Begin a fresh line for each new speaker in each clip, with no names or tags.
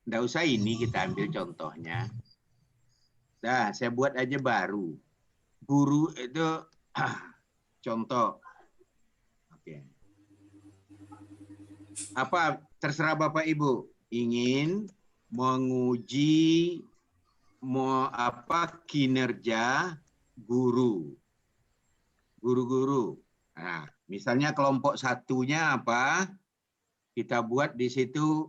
Nggak usah ini kita ambil contohnya. Dah, saya buat aja baru. Guru itu contoh. Oke. Apa terserah Bapak Ibu ingin menguji kinerja guru. Guru-guru. Nah, misalnya kelompok satunya apa? Kita buat di situ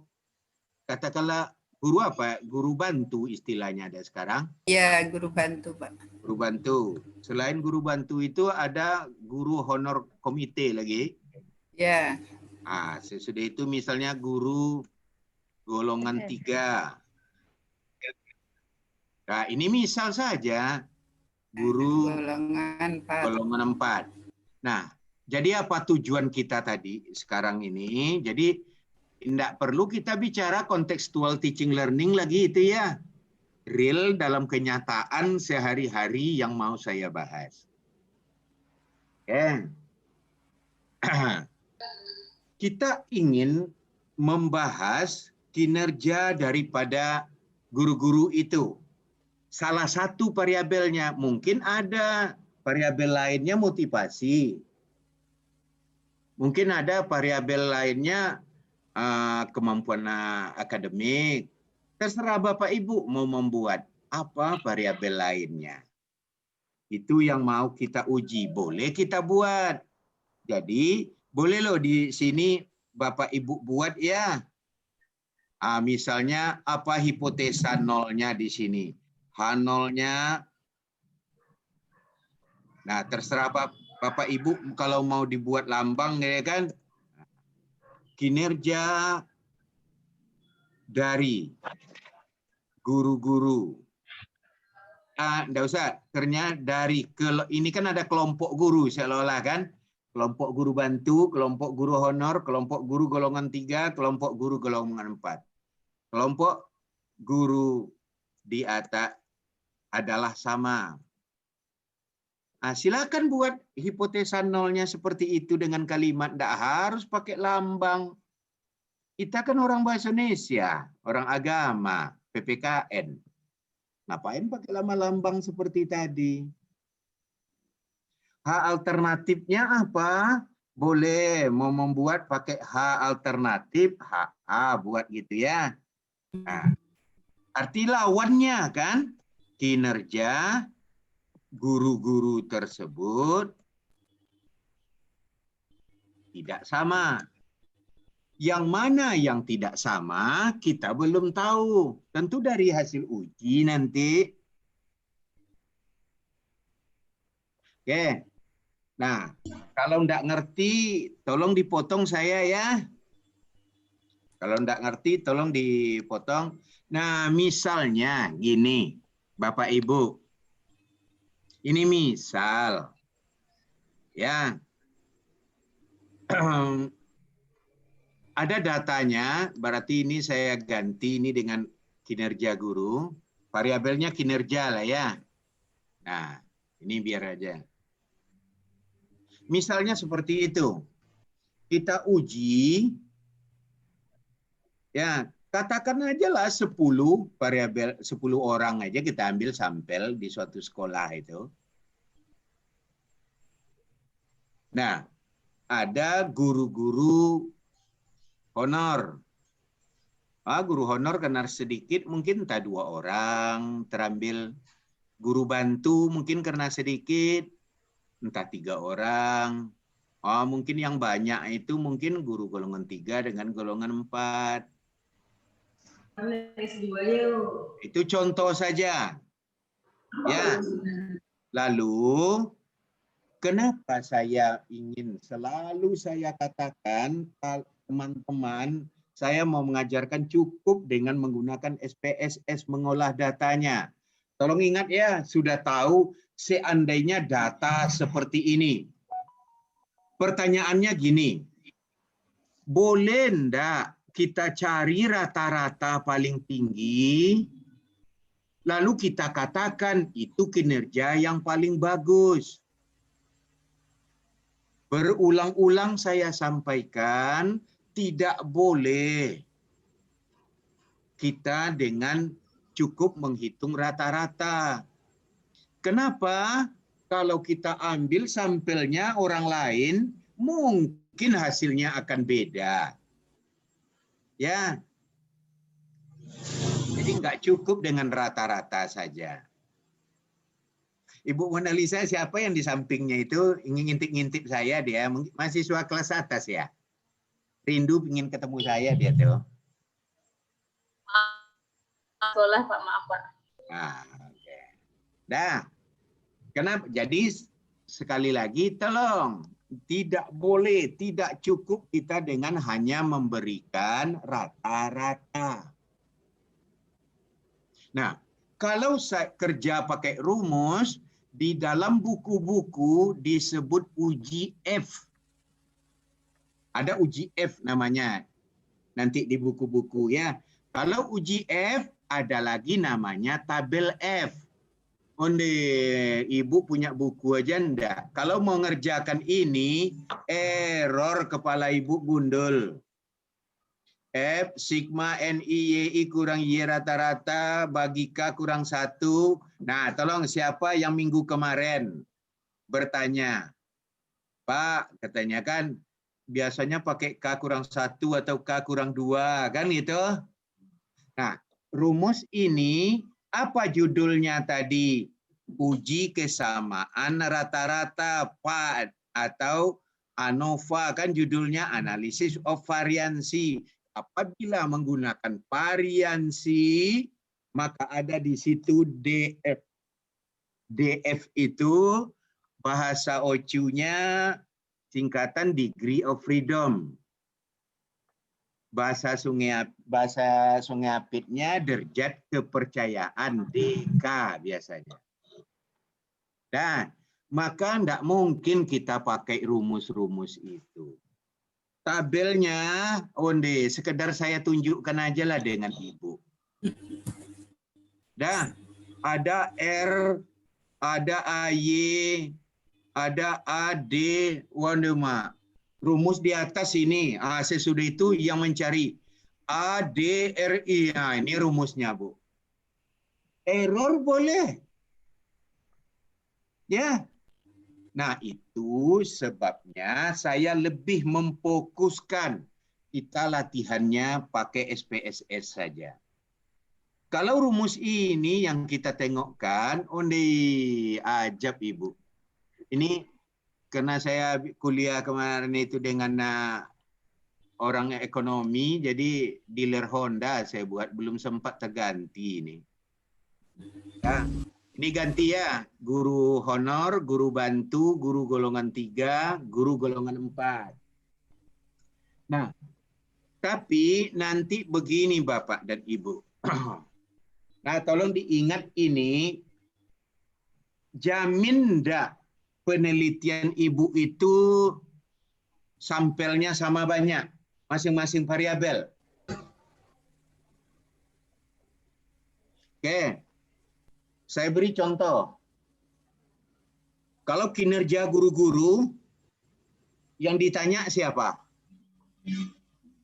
katakanlah guru apa? Guru bantu istilahnya ada sekarang.
Ya, guru bantu, Pak.
Guru bantu. Selain guru bantu itu ada guru honor komite lagi.
Ya.
Sesudah itu misalnya guru golongan 3. Nah, ini misal saja guru golongan 4. Nah, jadi apa tujuan kita tadi sekarang ini? Jadi tidak perlu kita bicara contextual teaching learning lagi itu ya. Real dalam kenyataan sehari-hari yang mau saya bahas. Oke. Kita ingin membahas kinerja daripada guru-guru itu. Salah satu variabelnya, mungkin ada variabel lainnya motivasi. Mungkin ada variabel lainnya kemampuan akademik. Terserah Bapak Ibu mau membuat apa variabel lainnya. Itu yang mau kita uji. Boleh kita buat. Jadi boleh loh di sini Bapak Ibu buat ya. Misalnya apa hipotesa nolnya di sini? H0-nya. Nah, terserah Bapak Ibu kalau mau dibuat lambang ya kan. Kinerja dari guru-guru. Enggak usah, ternyata dari ini kan ada kelompok guru seolah-olah kan. Kelompok guru bantu, kelompok guru honor, kelompok guru golongan 3, kelompok guru golongan 4. Kelompok guru di atas adalah sama. Silakan buat hipotesa nolnya seperti itu dengan kalimat, tidak harus pakai lambang. Kita kan orang bahasa Indonesia, orang agama, PPKN. Ngapain pakai lambang seperti tadi? H alternatifnya apa? Boleh mau membuat pakai H alternatif, HA buat gitu ya. Nah, arti lawannya kan kinerja guru-guru tersebut tidak sama. Yang mana yang tidak sama kita belum tahu. Tentu dari hasil uji nanti. Oke. Nah, kalau enggak ngerti, tolong dipotong saya ya. Kalau enggak ngerti, tolong dipotong. Nah, misalnya gini, Bapak Ibu. Ini misal. Ya. Ada datanya, berarti ini saya ganti ini dengan kinerja guru. Variabelnya kinerja lah ya. Nah, ini biar aja. Misalnya seperti itu. Kita uji, ya katakan aja lah 10 variabel, 10 orang aja kita ambil sampel di suatu sekolah itu. Nah, ada guru-guru honor. Guru honor karena sedikit, mungkin entah 2 orang terambil. Guru bantu mungkin karena sedikit, entah 3 orang. Mungkin yang banyak itu mungkin guru golongan 3 dengan golongan 4. Itu contoh saja. Ya. Lalu, kenapa saya ingin selalu saya katakan, teman-teman, saya mau mengajarkan cukup dengan menggunakan SPSS mengolah datanya. Tolong ingat ya, sudah tahu seandainya data seperti ini. Pertanyaannya gini, boleh enggak kita cari rata-rata paling tinggi, lalu kita katakan itu kinerja yang paling bagus. Berulang-ulang saya sampaikan, tidak boleh. kita dengan cukup menghitung rata-rata. Kenapa? Kalau kita ambil sampelnya orang lain, mungkin hasilnya akan beda. Ya, jadi nggak cukup dengan rata-rata saja. Ibu Mona Lisa, siapa yang di sampingnya itu ingin ngintip-ngintip saya dia? Mahasiswa kelas atas ya? Rindu ingin ketemu saya dia tuh.
Sekolah Pak, maaf Pak.
Nah, oke. Dah. Kenapa? Jadi sekali lagi tolong, tidak boleh, tidak cukup kita dengan hanya memberikan rata-rata. Nah, kalau saya kerja pakai rumus, di dalam buku-buku disebut uji F. Ada uji F namanya. Nanti di buku-buku ya. Kalau uji F, ada lagi namanya tabel F. Onde, ibu punya buku aja enggak? Kalau mau ngerjakan ini, error kepala ibu gundul. F sigma NIYI kurang Y rata-rata bagi K kurang 1. Nah, tolong siapa yang minggu kemarin bertanya, Pak, katanya kan biasanya pakai K kurang 1 atau K kurang 2, kan gitu? Nah, rumus ini apa judulnya tadi? Uji kesamaan rata-rata Pak atau ANOVA, kan judulnya Analysis of Variancy. Apabila menggunakan variansi, maka ada di situ DF. DF itu bahasa OCU-nya singkatan Degree of Freedom. Bahasa Sungai Apitnya derajat kepercayaan, DK biasanya. Dan maka tidak mungkin kita pakai rumus-rumus itu. Tabelnya, onde, sekedar saya tunjukkan aja lah dengan ibu. Dah, ada R, ada AY, ada AD, wandema. Rumus di atas ini, sesudah itu yang mencari ADRI. Nah, ini rumusnya, Bu. Error boleh. Ya. Nah, itu sebabnya saya lebih memfokuskan kita latihannya pakai SPSS saja. Kalau rumus ini yang kita tengokkan, onde ajab Ibu. Ini karena saya kuliah kemarin itu dengan orang ekonomi, jadi dealer Honda saya buat, belum sempat terganti ini. Nah, ini ganti ya, guru honor, guru bantu, guru golongan 3, guru golongan 4. Nah, tapi nanti begini Bapak dan Ibu. Nah, tolong diingat ini, jamin enggak penelitian Ibu itu sampelnya sama banyak, masing-masing variabel. Oke, saya beri contoh. Kalau kinerja guru-guru, yang ditanya siapa?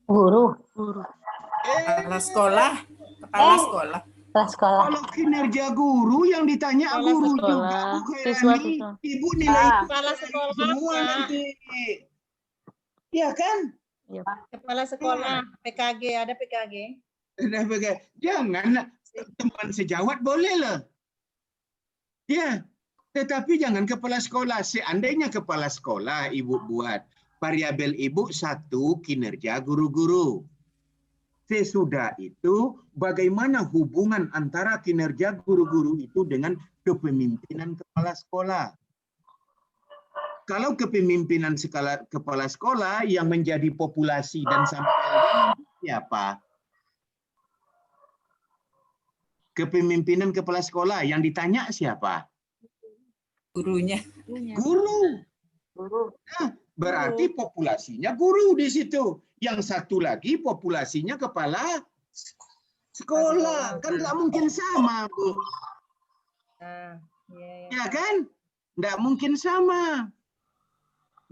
Guru.
Kepala sekolah. Kepala sekolah.
Kelas sekolah.
Kalau kinerja guru yang ditanya
Kepala
guru
sekolah.
juga, Bu
Siswa,
Khairani.
siswa.
Ibu nilai
Kepala sekolah,
semua
Pak.
nanti. Iya kan?
Iya, Pak.
Kepala sekolah, PKG, ada PKG.
Jangan teman sejawat boleh lah. Ya, tetapi jangan kepala sekolah. Seandainya kepala sekolah Ibu buat variabel Ibu 1 kinerja guru-guru. Sesudah itu, bagaimana hubungan antara kinerja guru-guru itu dengan kepemimpinan kepala sekolah? Kalau kepemimpinan kepala sekolah yang menjadi populasi dan sampelnya siapa? Kepemimpinan kepala sekolah yang ditanya siapa?
Gurunya.
Guru.
Guru.
Nah, berarti populasinya guru di situ. Yang satu lagi populasinya kepala sekolah. Kan nggak mungkin sama, Bu. Ya kan? Nggak mungkin sama.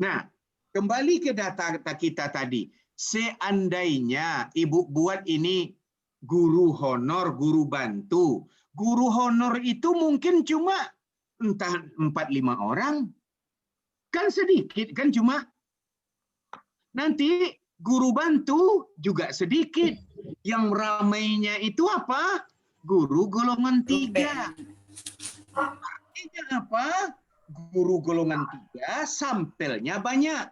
Nah, kembali ke data kita tadi. Seandainya Ibu buat ini guru honor, guru bantu. Guru honor itu mungkin cuma entah 4-5 orang. Kan sedikit, kan cuma. Nanti guru bantu juga sedikit. Yang ramainya itu apa? Guru golongan 3. Artinya apa? Guru golongan 3 sampelnya banyak.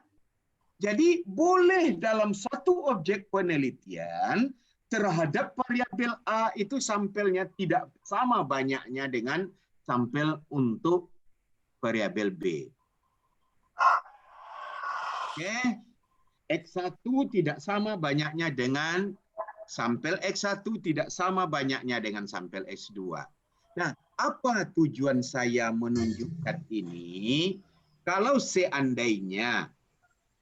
Jadi boleh dalam satu objek penelitian terhadap variabel A itu sampelnya tidak sama banyaknya dengan sampel untuk variabel B. Oke. X1 tidak sama banyaknya dengan sampel X1 tidak sama banyaknya dengan sampel X2. Nah, apa tujuan saya menunjukkan ini? Kalau seandainya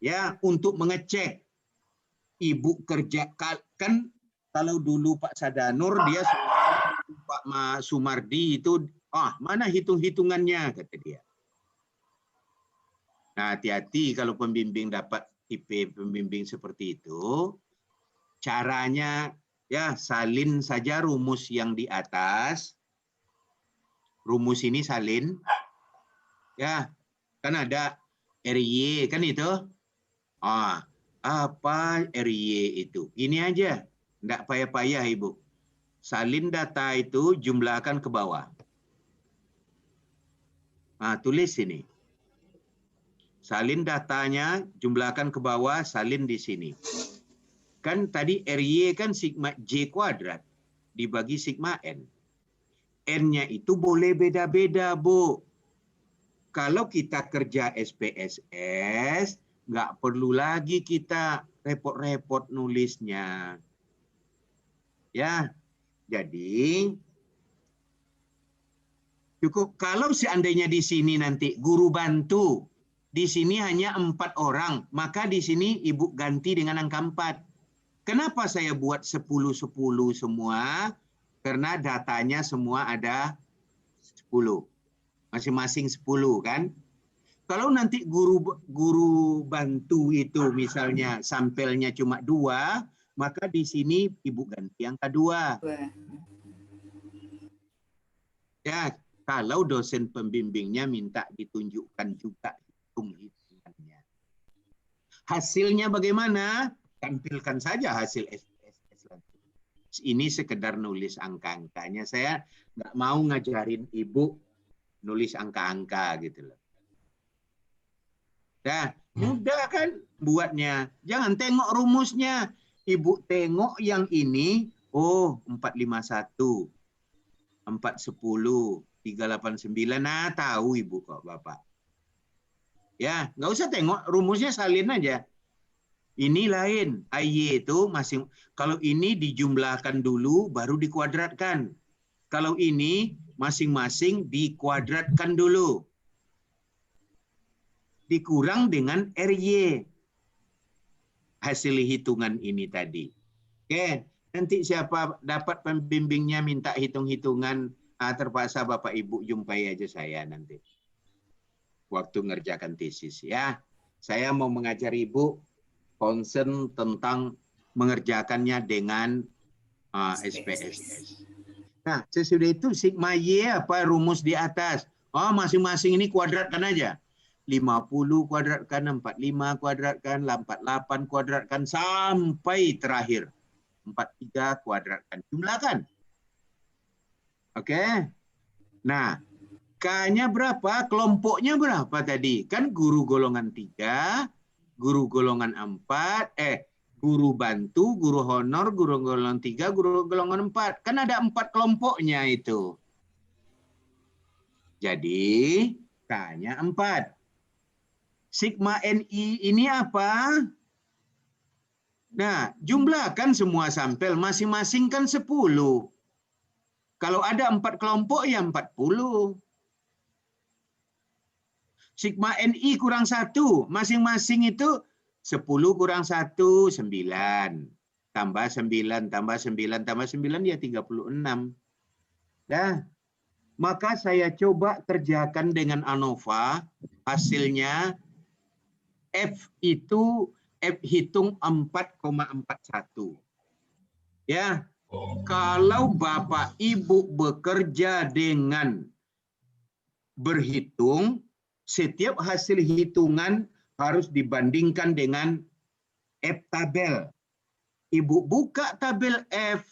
ya untuk mengecek ibu kerja kan kalau dulu Pak Sadanur dia Pak Sumardi itu mana hitung-hitungannya kata dia. Nah, hati-hati kalau pembimbing dapat tipe pembimbing seperti itu. Caranya ya salin saja rumus yang di atas. Rumus ini salin. Ya, kan ada RY kan itu. Apa RY itu? Ini aja. Enggak payah-payah Ibu. Salin data itu jumlahkan ke bawah. Tulis sini. Salin datanya jumlahkan ke bawah, salin di sini. Kan tadi RY kan sigma J kuadrat dibagi sigma N. N-nya itu boleh beda-beda, Bu. Kalau kita kerja SPSS, nggak perlu lagi kita repot-repot nulisnya. Ya, jadi cukup kalau seandainya di sini nanti guru bantu, di sini hanya 4 orang, maka di sini Ibu ganti dengan angka 4. Kenapa saya buat 10-10 semua? Karena datanya semua ada 10. Masing-masing 10 kan? Kalau nanti guru bantu itu misalnya sampelnya cuma 2, maka di sini Ibu ganti angka 2. Ya, kalau dosen pembimbingnya minta ditunjukkan juga hitung-hitungannya. Hasilnya bagaimana? Tampilkan saja hasil SPSS. Ini sekedar nulis angka-angkanya. Saya nggak mau ngajarin Ibu nulis angka-angka gitu loh. Dah, mudah kan buatnya. Jangan tengok rumusnya. Ibu tengok yang ini, 451, 410, 389. Tahu Ibu kok Bapak. Ya, nggak usah tengok rumusnya, salin aja. Ini lain, AY itu masing kalau ini dijumlahkan dulu baru dikuadratkan. Kalau ini masing-masing dikuadratkan dulu. Dikurang dengan RY. Hasil hitungan ini tadi. Oke, nanti siapa dapat pembimbingnya minta hitung-hitungan, terpaksa Bapak Ibu jumpai aja saya nanti. Waktu ngerjakan tesis ya. Saya mau mengajar Ibu concern tentang mengerjakannya dengan SPSS. Nah, sesudah itu sigma Y apa rumus di atas. Masing-masing ini kuadratkan aja. 50 kuadratkan, 45 kuadratkan, 48 kuadratkan, sampai terakhir. 43 kuadratkan. Jumlahkan. Oke. Nah, K-nya berapa? Kelompoknya berapa tadi? Kan guru golongan 3, guru golongan 4, guru bantu, guru honor, guru golongan 3, guru golongan 4. Kan ada 4 kelompoknya itu. Jadi, K-nya 4. Sigma NI ini apa? Nah, jumlahkan semua sampel. Masing-masing kan 10. Kalau ada 4 kelompok, ya 40. Sigma NI kurang 1. Masing-masing itu 10 kurang 1, 9. Tambah 9, tambah 9, tambah 9, ya 36. Dah. Maka saya coba kerjakan dengan ANOVA. Hasilnya F itu F hitung 4,41. Ya, Kalau Bapak Ibu bekerja dengan berhitung, setiap hasil hitungan harus dibandingkan dengan F tabel. Ibu buka tabel F.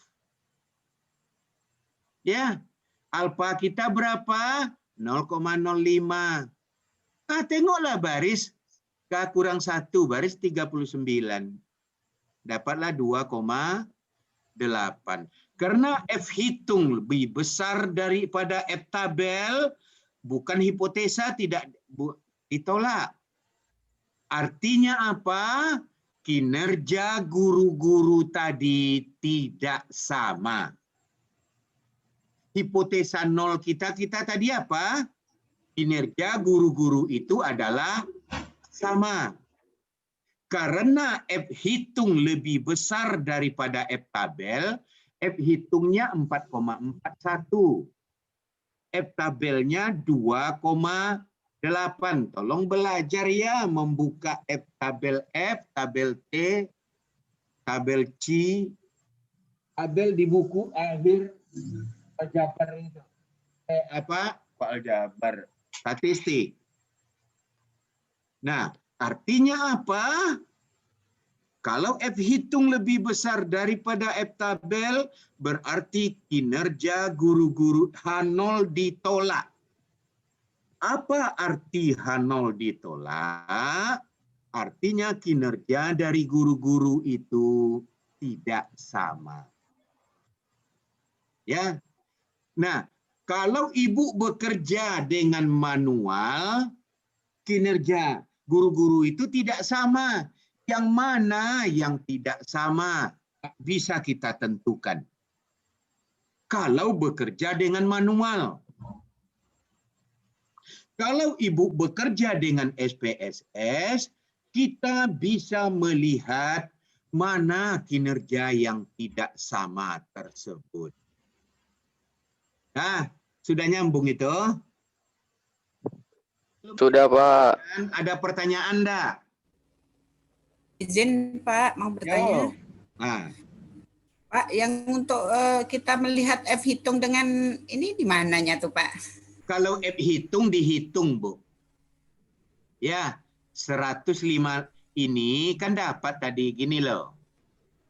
Ya, alfa kita berapa? 0,05. Tengoklah baris K kurang 1, baris 39. Dapatlah 2,8. Karena F hitung lebih besar daripada F tabel, bukan hipotesa, tidak ditolak. Artinya apa? Kinerja guru-guru tadi tidak sama. Hipotesa 0 kita tadi apa? Kinerja guru-guru itu adalah sama. Karena F hitung lebih besar daripada F tabel, F hitungnya 4,41. F tabelnya 2,8. Tolong belajar ya membuka F, tabel T, tabel C, tabel di buku akhir aljabar itu. Aljabar statistik. Nah, artinya apa? Kalau F hitung lebih besar daripada F tabel, berarti kinerja guru-guru H0 ditolak. Apa arti H0 ditolak? Artinya kinerja dari guru-guru itu tidak sama. Ya. Nah, kalau ibu bekerja dengan manual, kinerja guru-guru itu tidak sama. Yang mana yang tidak sama bisa kita tentukan. Kalau bekerja dengan manual. Kalau ibu bekerja dengan SPSS, kita bisa melihat mana kinerja yang tidak sama tersebut. Nah, sudah nyambung itu?
Sudah, Pak.
Ada pertanyaan enggak?
Izin Pak, mau bertanya.
Nah,
Pak, yang untuk kita melihat F hitung dengan ini di mananya tuh Pak?
kalau F hitung dihitung, Bu. Ya, 105 ini kan dapat tadi gini loh.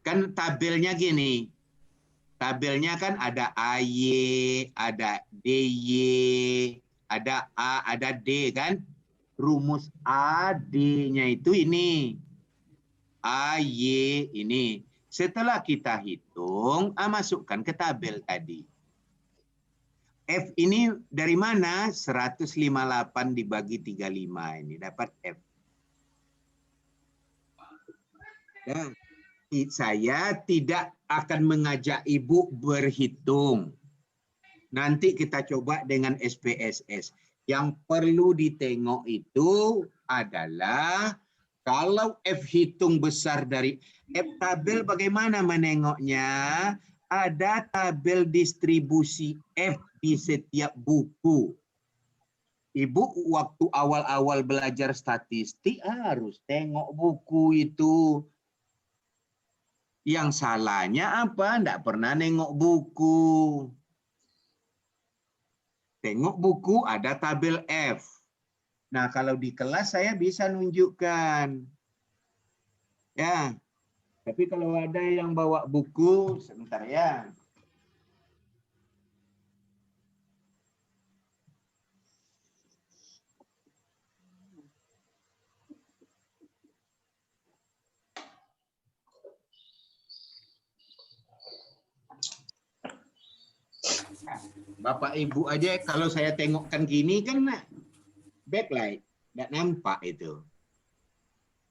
Kan tabelnya gini. Tabelnya kan ada AY, ada DY, ada A, ada D kan. Rumus A, D-nya itu ini. AY ini. Setelah kita hitung, masukkan ke tabel tadi. F ini dari mana? 158 dibagi 35 ini dapat F. Dan saya tidak akan mengajak ibu berhitung. Nanti kita coba dengan SPSS. Yang perlu ditengok itu adalah kalau F hitung besar dari F tabel, bagaimana menengoknya? Ada tabel distribusi F di setiap buku. Ibu waktu awal-awal belajar statistik harus tengok buku itu. Yang salahnya apa? Tidak pernah nengok buku. Tengok buku ada tabel F. Nah, kalau di kelas saya bisa nunjukkan. Ya. Tapi kalau ada yang bawa buku, sebentar ya. Bapak Ibu aja kalau saya tengokkan gini kan backlight, tidak nampak itu.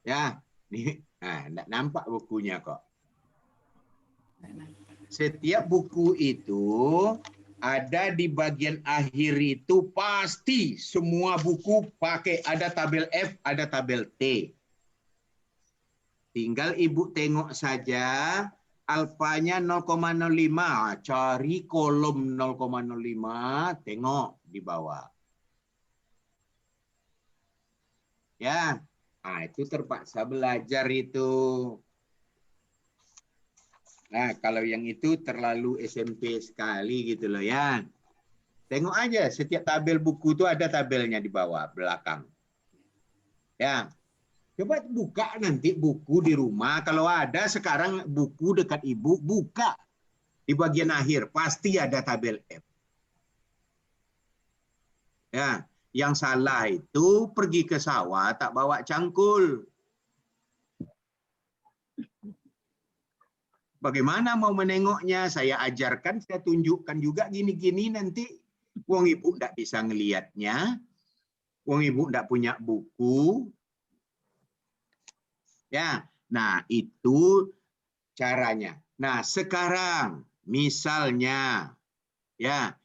Ya, nih, tidak nampak bukunya kok. Setiap buku itu ada di bagian akhir itu pasti semua buku pakai ada tabel F, ada tabel T. Tinggal ibu tengok saja alfanya 0,05, cari kolom 0,05, tengok di bawah. Ya, itu terpaksa belajar itu. Nah, kalau yang itu terlalu SMP sekali gitu loh ya. Tengok aja, setiap tabel buku itu ada tabelnya di bawah, belakang. Ya, coba buka nanti buku di rumah. Kalau ada sekarang buku dekat ibu, buka. Di bagian akhir, pasti ada tabel F. Ya, yang salah itu pergi ke sawah, tak bawa cangkul. Bagaimana mau menengoknya? Saya ajarkan, saya tunjukkan juga gini-gini nanti. Wong ibu tidak bisa ngelihatnya. Wong ibu tidak punya buku. Ya, nah itu caranya. Nah sekarang misalnya ya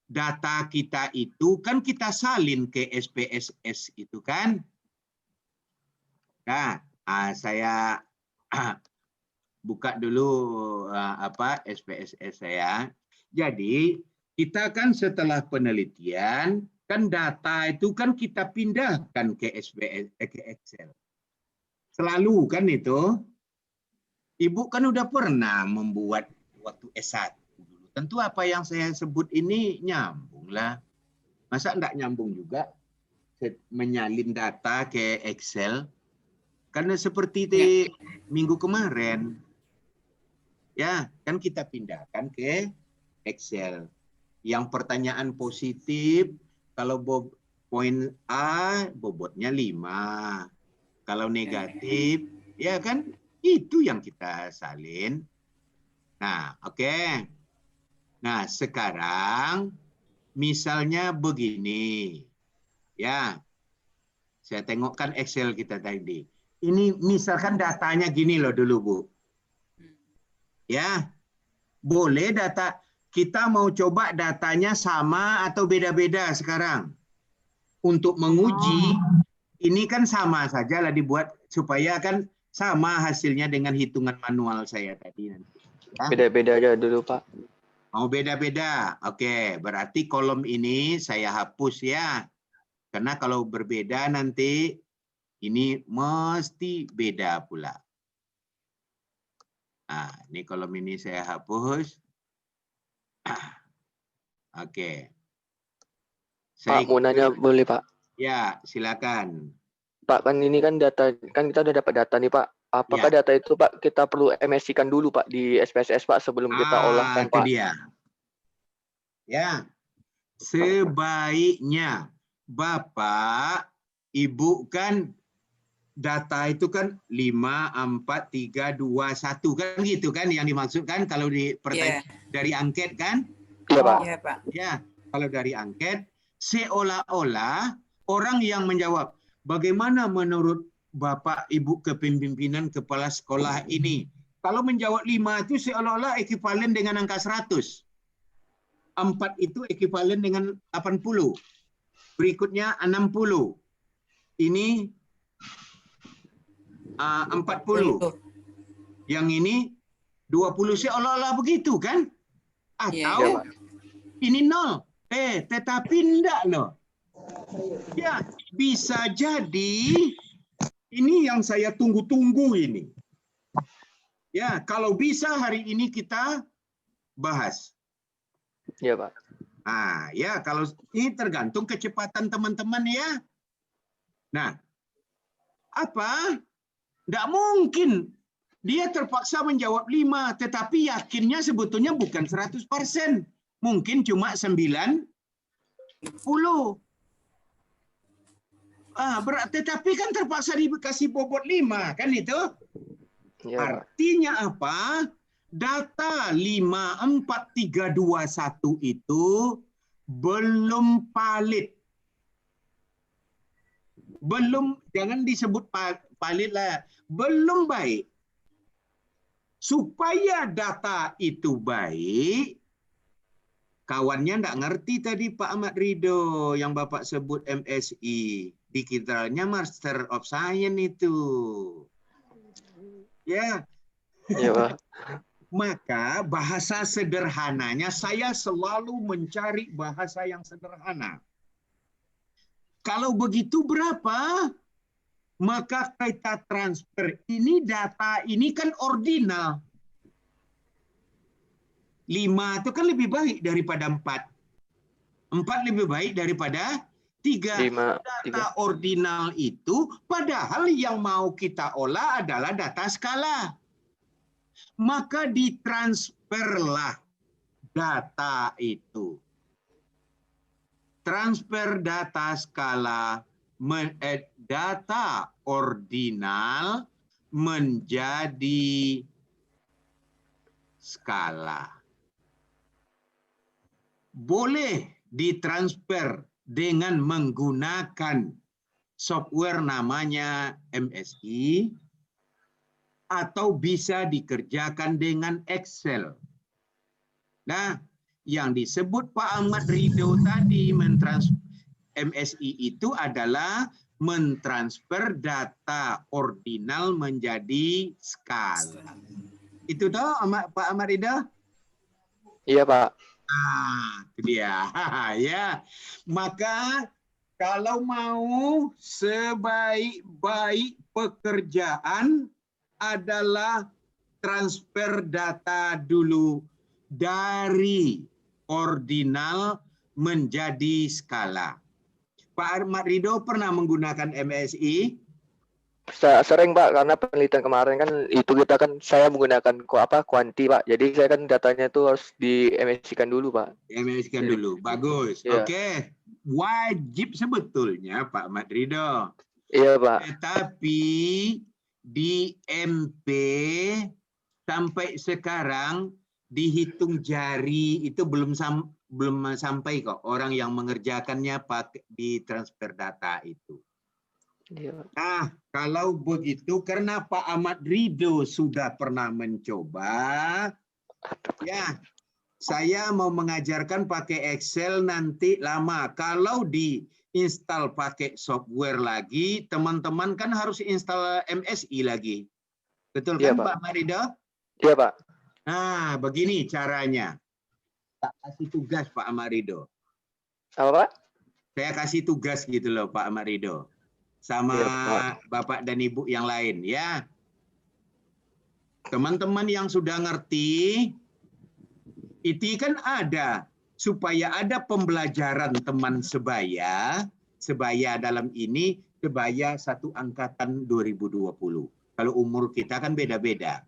data kita itu kan kita salin ke SPSS itu kan. Nah, saya buka dulu SPSS saya. Jadi kita kan setelah penelitian kan data itu kan kita pindahkan ke ke Excel. Selalu kan itu. Ibu kan udah pernah membuat waktu S1 dulu. Tentu apa yang saya sebut ini nyambung lah. Masa enggak nyambung juga menyalin data ke Excel? Karena seperti di minggu kemarin. Ya, kan kita pindahkan ke Excel. Yang pertanyaan positif, kalau poin A, bobotnya 5. Kalau negatif, ya kan itu yang kita salin. Nah, oke. Nah, sekarang misalnya begini. Ya, saya tengokkan Excel kita tadi. Ini misalkan datanya gini loh dulu, Bu. Ya, boleh data kita mau coba datanya sama atau beda-beda sekarang. Untuk menguji, ini kan sama saja lah dibuat supaya kan sama hasilnya dengan hitungan manual saya tadi nanti. Ya.
Beda-beda aja dulu, Pak.
Mau beda-beda. Oke, berarti kolom ini saya hapus ya. Karena kalau berbeda nanti ini mesti beda pula. Nah, ini kolom ini saya hapus. Oke.
Pak, mau nanya boleh, Pak?
Ya, silakan.
Pak, kan ini kan data, kan kita udah dapat data nih, Pak. Apakah data itu, Pak, kita perlu MSI-kan dulu, Pak, di SPSS, Pak, sebelum kita olahkan, Pak?
Itu dia. Ya, sebaiknya Bapak, Ibu kan data itu kan 5, 4, 3, 2, 1 kan gitu kan yang dimaksudkan kalau di dari angket kan?
Iya, Pak.
Iya, Pak.
Ya, kalau dari angket seolah-olah orang yang menjawab, bagaimana menurut Bapak Ibu kepemimpinan kepala sekolah ini? Kalau menjawab 5 itu seolah-olah ekivalen dengan angka 100. 4 itu ekivalen dengan 80. Berikutnya 60. Ini 40. Yang ini 20 seolah-olah begitu kan? Atau ini 0. Tetapi enggak loh. Ya, bisa jadi ini yang saya tunggu-tunggu ini. Ya, kalau bisa hari ini kita bahas.
Iya, Pak.
Ya, kalau ini tergantung kecepatan teman-teman ya. Nah, apa? Tidak mungkin dia terpaksa menjawab 5, tetapi yakinnya sebetulnya bukan 100%. Mungkin cuma 90. Tetapi kan terpaksa dikasih bobot 5, kan itu?
Ya,
artinya apa? Data 5, 4, 3, 2, 1 itu belum valid. Belum, jangan disebut valid lah. Belum baik. Supaya data itu baik, kawannya enggak ngerti tadi Pak Ahmad Ridho yang Bapak sebut MSI. Digitalnya Master of Science itu. Ya.
Iya, Pak.
Maka bahasa sederhananya saya selalu mencari bahasa yang sederhana. Kalau begitu berapa? Maka kita transfer ini data ini kan ordinal. 5 itu kan lebih baik daripada 4. 4 lebih baik daripada 3.
5,
Data ordinal itu padahal yang mau kita olah adalah data skala. Maka ditransferlah data itu. Transfer data skala, data ordinal menjadi skala. Boleh ditransfer dengan menggunakan software namanya MSI atau bisa dikerjakan dengan Excel. Nah, yang disebut Pak Ahmad Ridho tadi MSI itu adalah mentransfer data ordinal menjadi skala. Itu toh Pak Ahmad Ridho?
Iya, Pak.
Itu dia. Ya. Maka kalau mau sebaik-baik pekerjaan adalah transfer data dulu dari ordinal menjadi skala. Pak Ahmad Ridho pernah menggunakan MSI?
Sering, Pak, karena penelitian kemarin kan itu saya menggunakan kuanti, Pak. Jadi saya kan datanya itu harus di MSI-kan dulu, Pak.
MSI-kan dulu. Bagus.
Iya.
Oke. Wajib sebetulnya Pak Ahmad Ridho.
Iya, Pak.
Tetapi di MP sampai sekarang dihitung jari itu belum sampai kok orang yang mengerjakannya pakai di transfer data itu.
Iya.
Nah, kalau begitu karena Pak Ahmad Ridho sudah pernah mencoba, ya saya mau mengajarkan pakai Excel nanti lama. Kalau diinstal pakai software lagi, teman-teman kan harus install MSI lagi. Betul kan, Pak Ahmad Ridho?
Iya, Pak.
Nah, begini caranya. Tak kasih tugas Pak Ahmad Ridho.
Apa, Pak?
Saya kasih tugas gitu loh Pak Ahmad Ridho. Sama Bapak dan Ibu yang lain ya. Teman-teman yang sudah ngerti, itu kan ada supaya ada pembelajaran teman sebaya dalam ini sebaya satu angkatan 2020. Kalau umur kita kan beda-beda.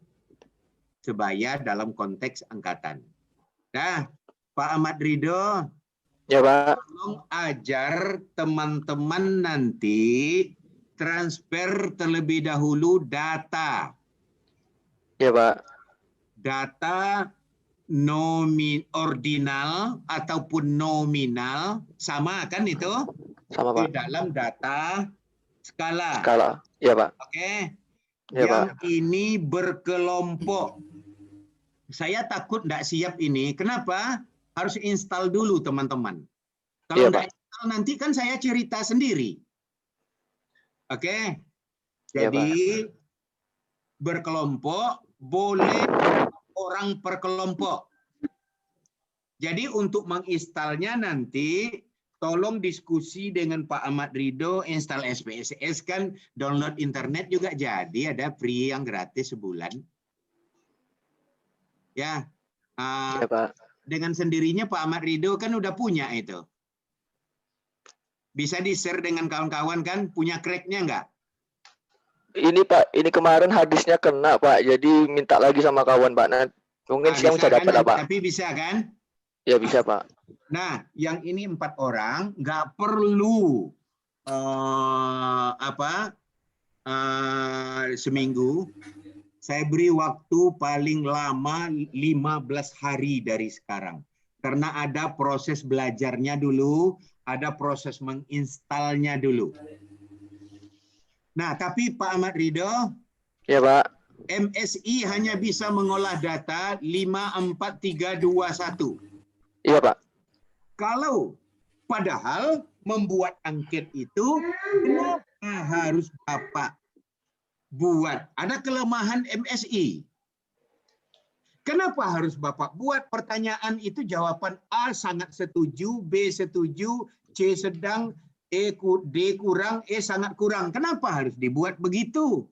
Sebaya dalam konteks angkatan. Nah, Pak Ahmad Ridho,
ya Pak,
tolong ajar teman-teman nanti transfer terlebih dahulu data.
Ya Pak.
Data ordinal ataupun nominal sama kan itu?
Sama
di
Pak.
dalam data skala.
Skala, ya Pak.
Oke.
Ya,
Yang
Pak.
ini berkelompok. Saya takut tidak siap ini. Kenapa? Harus install dulu teman-teman. Kalau
Iya,
tidak
Pak.
install nanti kan saya cerita sendiri. Oke. Jadi berkelompok boleh orang per kelompok. Jadi untuk menginstalnya nanti tolong diskusi dengan Pak Ahmad Ridho, install SPSS kan, download internet juga jadi, ada free yang gratis sebulan. Ya,
Ya Pak.
dengan sendirinya Pak Ahmad Ridho kan udah punya itu. Bisa di-share dengan kawan-kawan kan, punya crack-nya nggak?
Ini Pak, ini kemarin hadisnya kena Pak, jadi minta lagi sama kawan Pak. Nah, mungkin siang bisa dapat lah Pak.
Tapi bisa kan?
Ya bisa Pak.
Nah, yang ini 4 orang nggak perlu seminggu. Saya beri waktu paling lama 15 hari dari sekarang. Karena ada proses belajarnya dulu, ada proses menginstalnya dulu. Nah, tapi Pak Ahmad Ridho,
Ya Pak.
MSI hanya bisa mengolah data 54321.
Iya Pak.
Kalau padahal membuat angket itu kenapa harus Bapak buat? Ada kelemahan MSI. Kenapa harus Bapak buat? Pertanyaan itu jawaban A sangat setuju, B setuju, C sedang, D kurang, E sangat kurang. Kenapa harus dibuat begitu?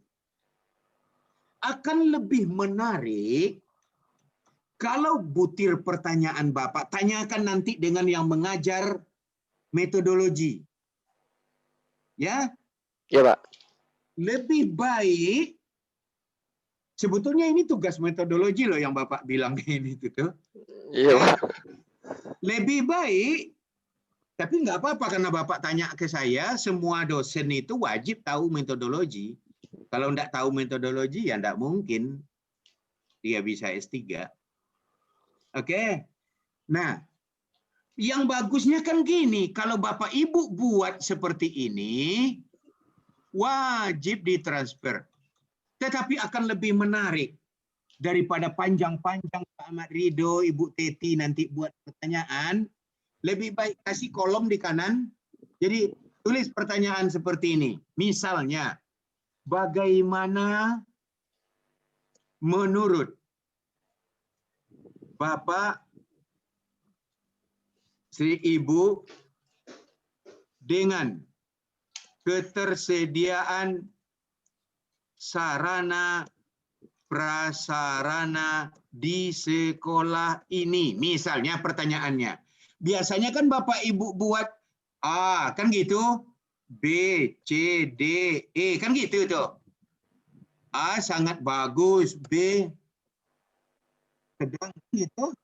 Akan lebih menarik Kalau butir pertanyaan Bapak, tanyakan nanti dengan yang mengajar metodologi. Ya,
Ya, Pak.
lebih baik, sebetulnya ini tugas metodologi loh yang Bapak bilang ini tuh.
Iya, Pak.
Lebih baik, tapi nggak apa-apa karena Bapak tanya ke saya, semua dosen itu wajib tahu metodologi. Kalau nggak tahu metodologi ya nggak mungkin dia bisa S3. Oke. Nah, yang bagusnya kan gini, kalau Bapak Ibu buat seperti ini, wajib ditransfer. Tetapi akan lebih menarik daripada panjang-panjang Pak Ahmad Ridho, Ibu Teti nanti buat pertanyaan. Lebih baik kasih kolom di kanan. Jadi tulis pertanyaan seperti ini. Misalnya, bagaimana menurut Bapak Sri Ibu dengan ketersediaan sarana prasarana di sekolah ini? Misalnya pertanyaannya. Biasanya kan Bapak Ibu buat A, kan gitu? B, C, D, E, kan gitu tuh. A sangat bagus, B sedang gitu.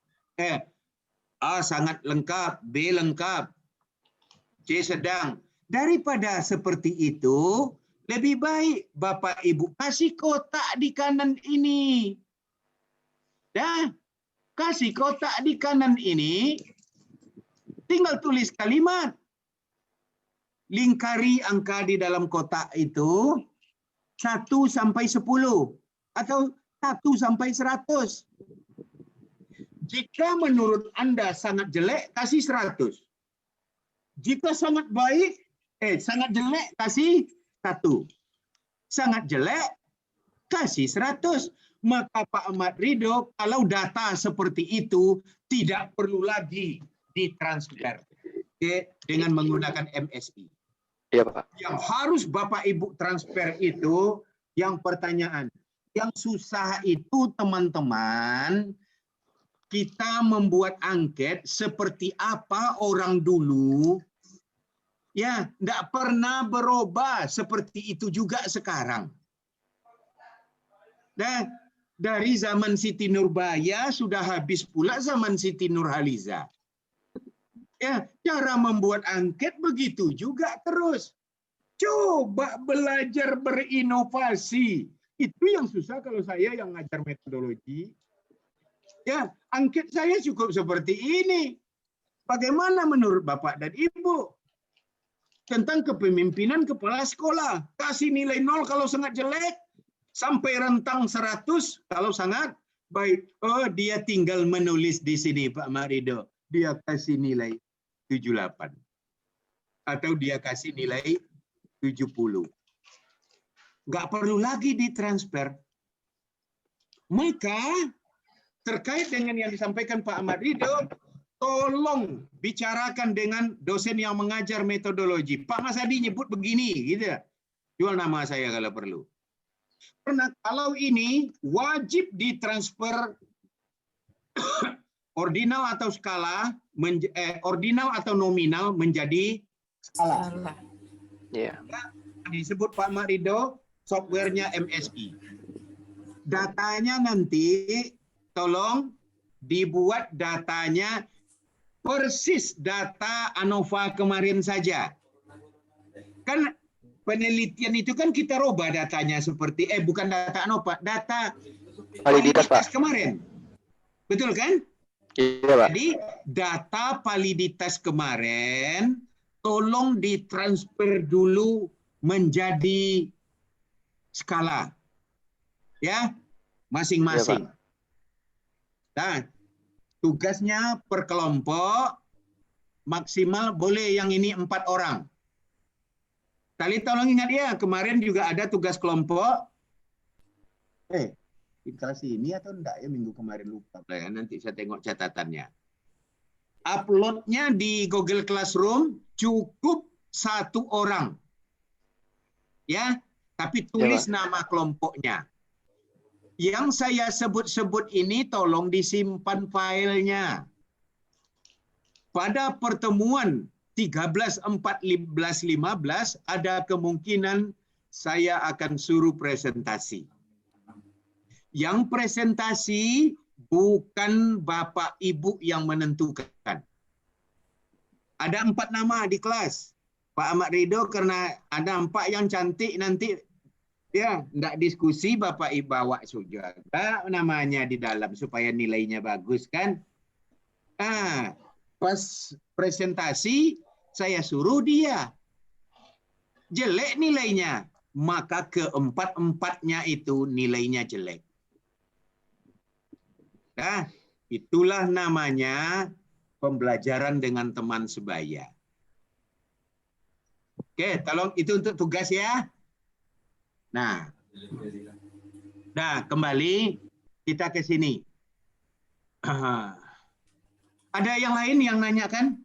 A sangat lengkap, B lengkap, C sedang. Daripada seperti itu, lebih baik Bapak Ibu kasih kotak di kanan ini. Dah, kasih kotak di kanan ini, tinggal tulis kalimat. Lingkari angka di dalam kotak itu 1 sampai 10 atau 1 sampai 100. Jika menurut Anda sangat jelek, kasih 100. Jika sangat baik, sangat jelek, kasih 1. Sangat jelek, kasih 100. Maka Pak Ahmad Ridho, kalau data seperti itu, tidak perlu lagi ditransfer dengan menggunakan MSI.
Iya, Pak.
Yang harus Bapak Ibu transfer itu yang pertanyaan. Yang susah itu teman-teman, kita membuat angket seperti apa orang dulu, ya, enggak pernah berubah, seperti itu juga sekarang. Dan dari zaman Siti Nurbaya sudah habis pula zaman Siti Nurhaliza. Ya, cara membuat angket begitu juga terus. Coba belajar berinovasi. Itu yang susah kalau saya yang ngajar metodologi. Ya, angket saya cukup seperti ini. Bagaimana menurut Bapak dan Ibu tentang kepemimpinan kepala sekolah? Kasih nilai 0 kalau sangat jelek, sampai rentang 100 kalau sangat baik. Oh, dia tinggal menulis di sini Pak Marido. Dia kasih nilai 78. Atau dia kasih nilai 70. Nggak perlu lagi ditransfer. Maka terkait dengan yang disampaikan Pak Ahmad Ridho, tolong bicarakan dengan dosen yang mengajar metodologi. Pak Mas Adi nyebut begini, gitu ya. Jual nama saya kalau perlu. Karena kalau ini wajib ditransfer ordinal atau skala, ordinal atau nominal menjadi skala.
Iya.
Disebut Pak Ahmad Ridho, softwarenya MSI. Datanya nanti tolong dibuat datanya persis data ANOVA kemarin saja. Kan penelitian itu kan kita rubah datanya seperti, bukan data ANOVA, data
Validitas, Pak.
kemarin. Betul kan?
Iya, Pak.
Jadi data validitas kemarin tolong ditransfer dulu menjadi skala. Ya, masing-masing. Nah, tugasnya per kelompok maksimal boleh yang ini 4 orang. Tali tolong ingat ya, kemarin juga ada tugas kelompok. Dikasih ini atau enggak ya minggu kemarin lupa ya, nanti saya tengok catatannya. Uploadnya di Google Classroom cukup 1 orang. Ya, tapi tulis nama kelompoknya. Yang saya sebut-sebut ini tolong disimpan filenya. Pada pertemuan 13, 14, 15 ada kemungkinan saya akan suruh presentasi. Yang presentasi bukan Bapak Ibu yang menentukan. Ada 4 nama di kelas. Pak Ahmad Ridho karena ada 4 yang cantik nanti ya enggak diskusi Bapak Ibu bawa juga namanya di dalam supaya nilainya bagus kan. Pas presentasi saya suruh dia. Jelek nilainya, maka keempat-empatnya itu nilainya jelek. Nah, itulah namanya pembelajaran dengan teman sebaya. Oke, tolong itu untuk tugas ya. Nah, kembali kita ke sini. Ada yang lain yang nanya kan?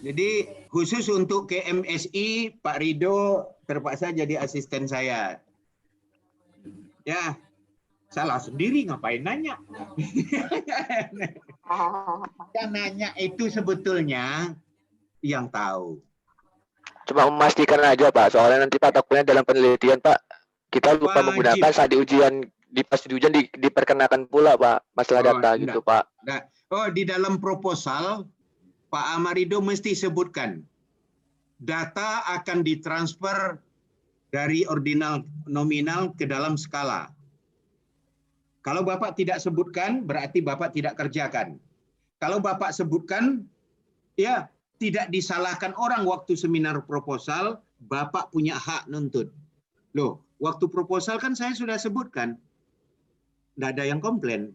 Jadi khusus untuk KMSI, Pak Ridho terpaksa jadi asisten saya. Ya, salah sendiri ngapain nanya? Yang nanya itu sebetulnya yang tahu.
Cuma memastikan aja Pak, soalnya nanti Pak takutnya dalam penelitian Pak, kita lupa
Wajib.
menggunakan saat di ujian, pas di ujian diperkenakan pula Pak, masalah data gitu Pak.
Oh, di dalam proposal, Pak Ahmad Ridho mesti sebutkan, data akan ditransfer dari ordinal nominal ke dalam skala. Kalau Bapak tidak sebutkan, berarti Bapak tidak kerjakan. Kalau Bapak sebutkan, ya tidak disalahkan orang waktu seminar proposal, Bapak punya hak nuntut. Loh, waktu proposal kan saya sudah sebutkan. Tidak ada yang komplain.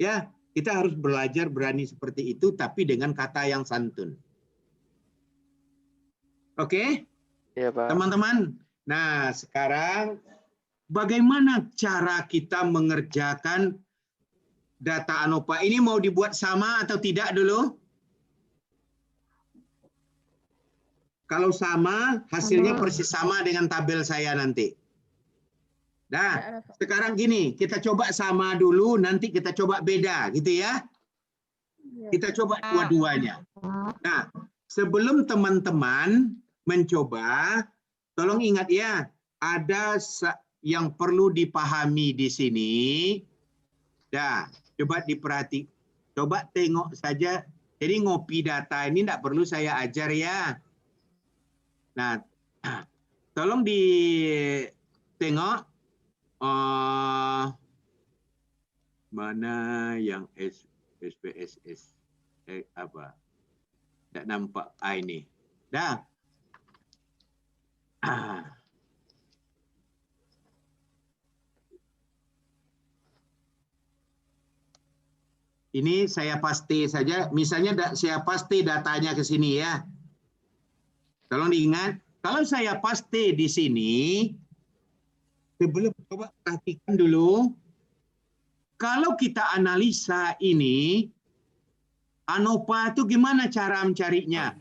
Ya, kita harus belajar berani seperti itu, tapi dengan kata yang santun. Oke?
Iya Pak.
Teman-teman, nah sekarang bagaimana cara kita mengerjakan data ANOVA? Ini mau dibuat sama atau tidak dulu? Kalau sama, hasilnya persis sama dengan tabel saya nanti. Nah, sekarang gini, kita coba sama dulu, nanti kita coba beda, gitu ya. Kita coba dua-duanya. Nah, sebelum teman-teman mencoba, tolong ingat ya, ada yang perlu dipahami di sini. Dah, coba diperhatikan. Coba tengok saja. Jadi ngopi data ini tidak perlu saya ajar ya. Nah, tolong ditengok mana yang SPSS apa? Tak nampak ini. Dah. Ini saya paste saja. Misalnya saya paste datanya ke sini ya. Tolong diingat, kalau saya paste di sini, sebelum coba perhatikan dulu, kalau kita analisa ini, ANOVA itu gimana cara mencarinya?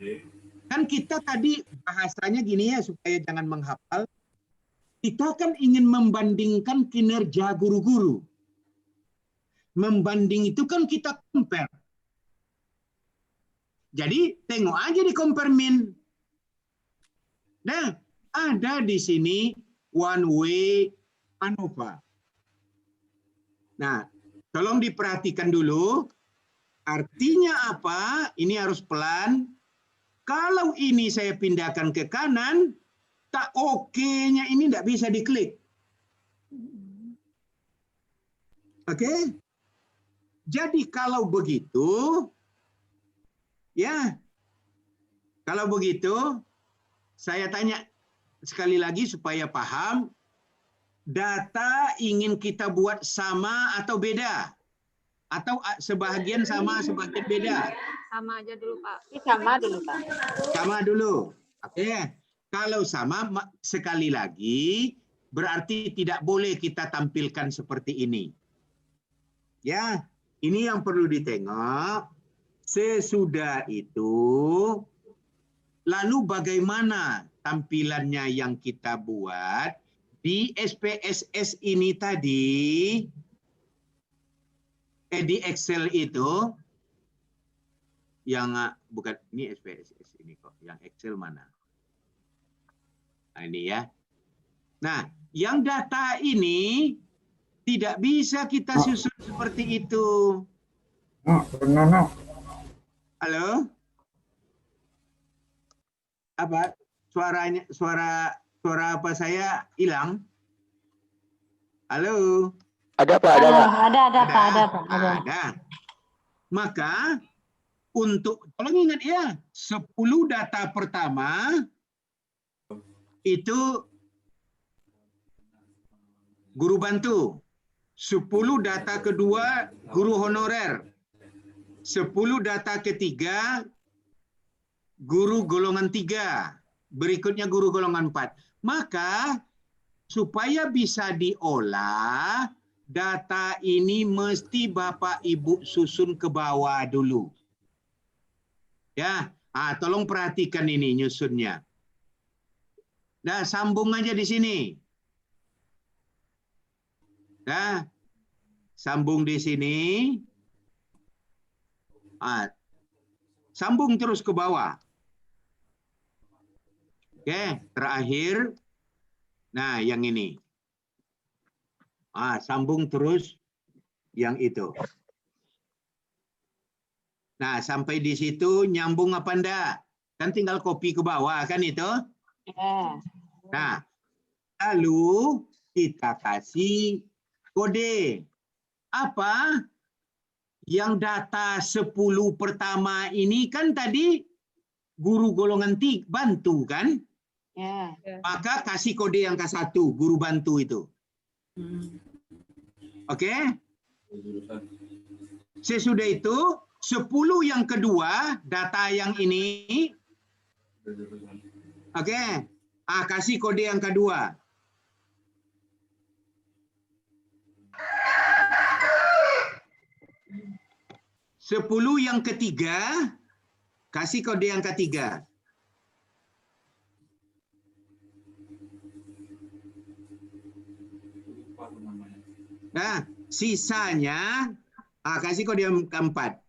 Kan kita tadi bahasanya gini ya, supaya jangan menghafal. Kita kan ingin membandingkan kinerja guru-guru. Membanding itu kan kita compare. Jadi tengok aja di compare min. Nah, ada di sini one way ANOVA. Nah, tolong diperhatikan dulu. Artinya apa? Ini harus pelan. Kalau ini saya pindahkan ke kanan, tak oke-nya ini tidak bisa diklik. Oke? Jadi kalau begitu, ya, kalau begitu, saya tanya sekali lagi supaya paham, data ingin kita buat sama atau beda? Atau sebahagian sama, sebahagian beda?
Sama aja dulu, Pak.
Sama dulu, Pak.
Sama dulu. Oke. Kalau sama, sekali lagi, berarti tidak boleh kita tampilkan seperti ini. Ya, ini yang perlu ditengok. Sesudah itu, lalu bagaimana tampilannya yang kita buat di SPSS ini tadi, di Excel itu, yang bukan ini SPSS ini kok, yang Excel mana? Nah, ini ya. Nah, yang data ini tidak bisa kita susun seperti itu. Halo? Apa? Suara apa saya hilang? Halo?
Ada Pak, ada Pak.
Ada. Maka untuk, tolong ingat ya, 10 data pertama itu guru bantu, 10 data kedua guru honorer, 10 data ketiga guru golongan 3, berikutnya guru golongan 4. Maka supaya bisa diolah, data ini mesti Bapak Ibu susun ke bawah dulu. Ya, tolong perhatikan ini nyusunnya. Nah, sambung aja di sini. Nah, sambung di sini. Sambung terus ke bawah. Oke, terakhir. Nah, yang ini. Sambung terus yang itu. Nah, sampai di situ nyambung apa enggak? Kan tinggal copy ke bawah, kan itu? Nah, lalu kita kasih kode. Apa? Yang data 10 pertama ini kan tadi guru golongan 3 bantu kan? Maka kasih kode yang ke-1, guru bantu itu. Oke? Sesudah itu 10 yang kedua, data yang ini. Oke. Kasih kode yang kedua. Sepuluh yang ketiga, kasih kode yang ketiga. Nah, sisanya kasih kode yang keempat.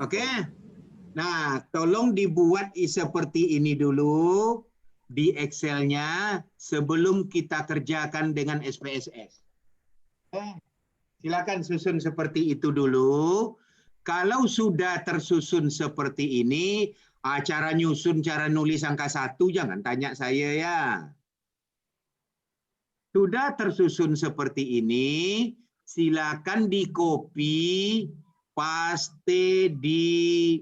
Oke. Nah, tolong dibuat seperti ini dulu di Excel-nya sebelum kita kerjakan dengan SPSS. Silakan susun seperti itu dulu. Kalau sudah tersusun seperti ini, cara nyusun, cara nulis angka 1 jangan tanya saya ya. Sudah tersusun seperti ini, silakan di copy, paste di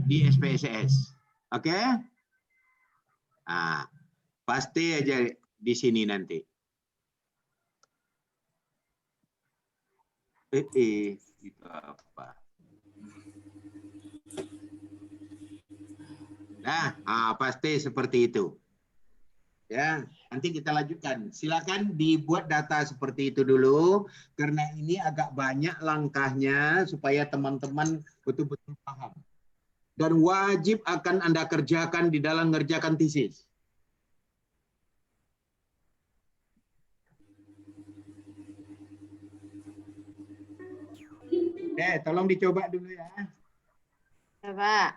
di SPSS. Oke? Paste aja di sini nanti. Itu apa? Nah, paste seperti itu. Ya, nanti kita lanjutkan. Silakan dibuat data seperti itu dulu, karena ini agak banyak langkahnya supaya teman-teman betul-betul paham. Dan wajib akan Anda kerjakan di dalam mengerjakan tesis. Tolong dicoba dulu ya.
Ya, Pak.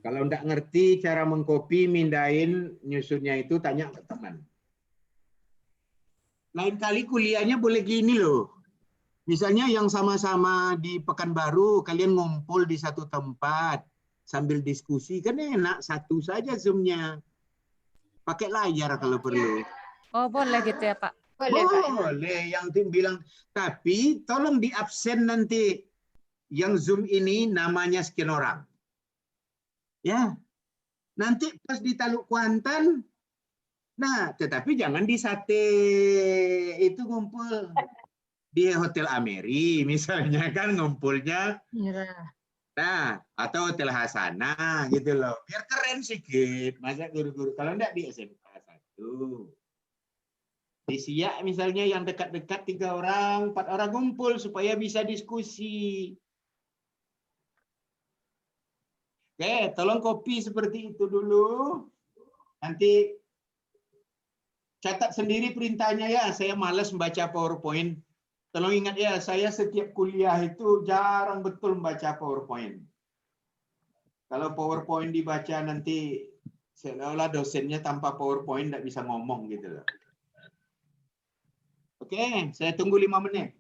Kalau enggak ngerti cara mengcopy, mindahin, nyusunnya itu, tanya ke teman. Lain kali kuliahnya boleh gini loh. Misalnya yang sama-sama di Pekanbaru, kalian ngumpul di satu tempat sambil diskusi, kan enak, satu saja Zoom-nya. Pakai layar kalau perlu.
Oh, boleh gitu ya, Pak?
Boleh, yang tim bilang. Tapi tolong di absen nanti. Yang Zoom ini namanya sekian orang. Ya, nanti pas di Taluk Kuantan, nah tetapi jangan di Sate itu ngumpul di Hotel Ameri misalnya kan ngumpulnya, nah atau Hotel Hasana gitu loh, biar keren sedikit, masa guru-guru kalau enggak di SMK 1. Di Siak misalnya yang dekat-dekat 3 orang, 4 orang kumpul supaya bisa diskusi. Oke, tolong copy seperti itu dulu. Nanti catat sendiri perintahnya ya. Saya malas membaca PowerPoint. Tolong ingat ya, saya setiap kuliah itu jarang betul membaca PowerPoint. Kalau PowerPoint dibaca nanti seolah dosennya tanpa PowerPoint tidak bisa ngomong gitu loh. Oke, saya tunggu 5 menit.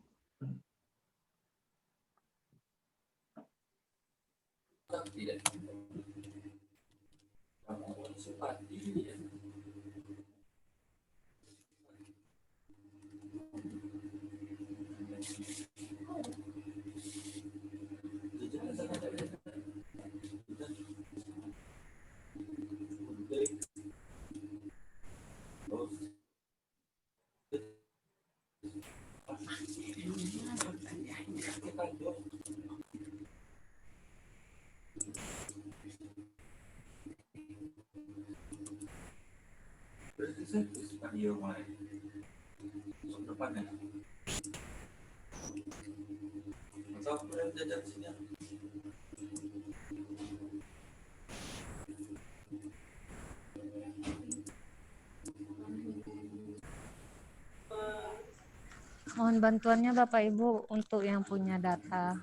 Mohon bantuannya Bapak Ibu untuk yang punya data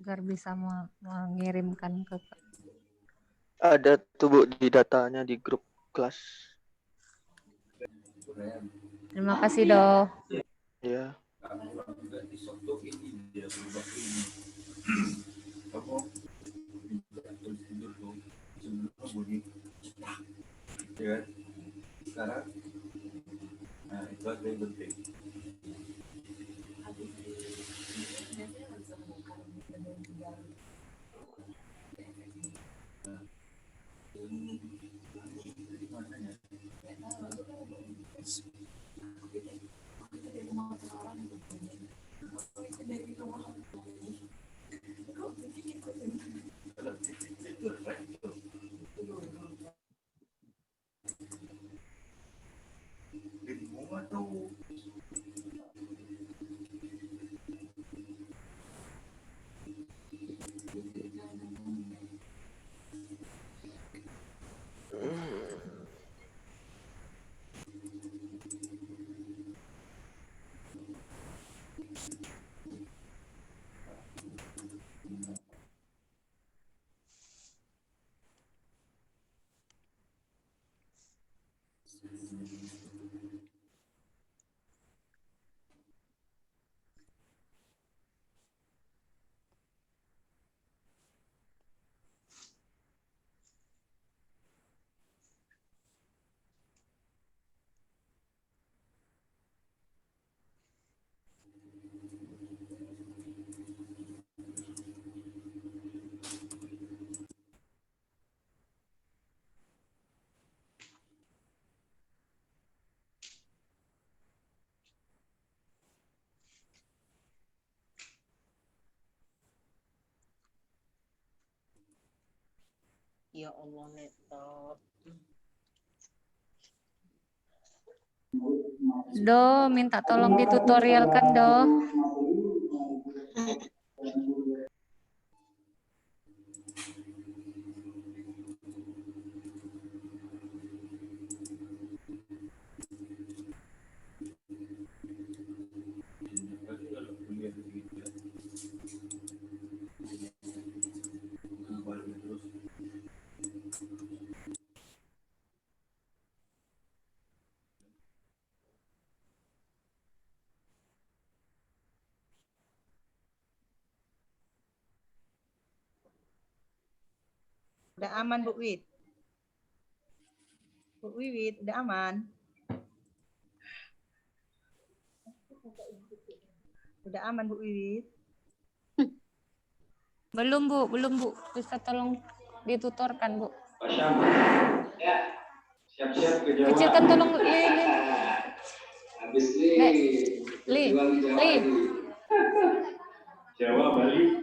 agar bisa mengirimkan ke
Ada tuh Bu di datanya di grup kelas.
Terima kasih, Do.
Ya.
Ya Allah, Neto.
Do, minta tolong ditutorialkan, Do.
Udah aman, Bu Wit? Bu Wiwit, udah aman? Udah aman, Bu Wiwit?
Belum, Bu. Bisa tolong ditutorkan, Bu.
Siap-siap ke Jawa.
Kecilkan tolong, Li.
Habis
Li.
Jawa, Bali.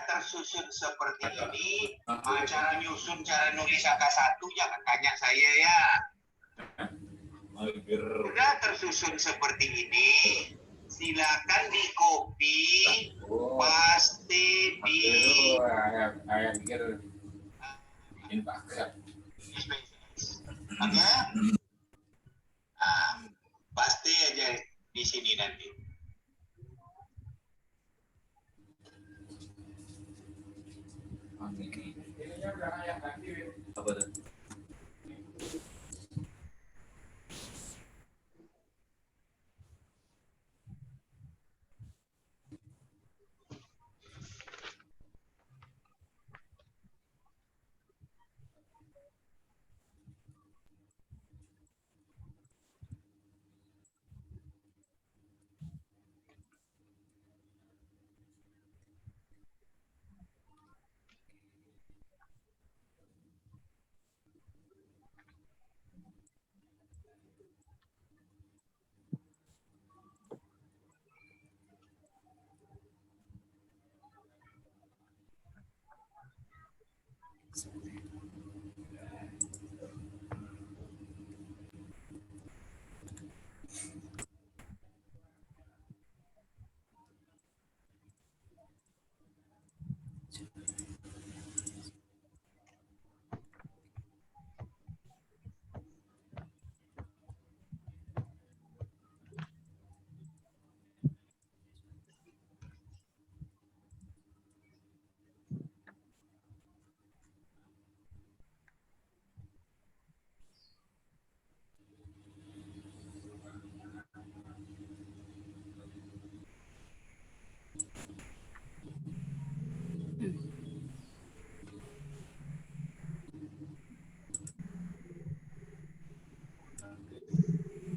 tersusun seperti ini, cara nyusun, cara nulis angka 1 jangan tanya saya ya. Sudah tersusun seperti ini, silakan di copy, paste di Oke? Paste aja di sini nanti.
Apa tuh?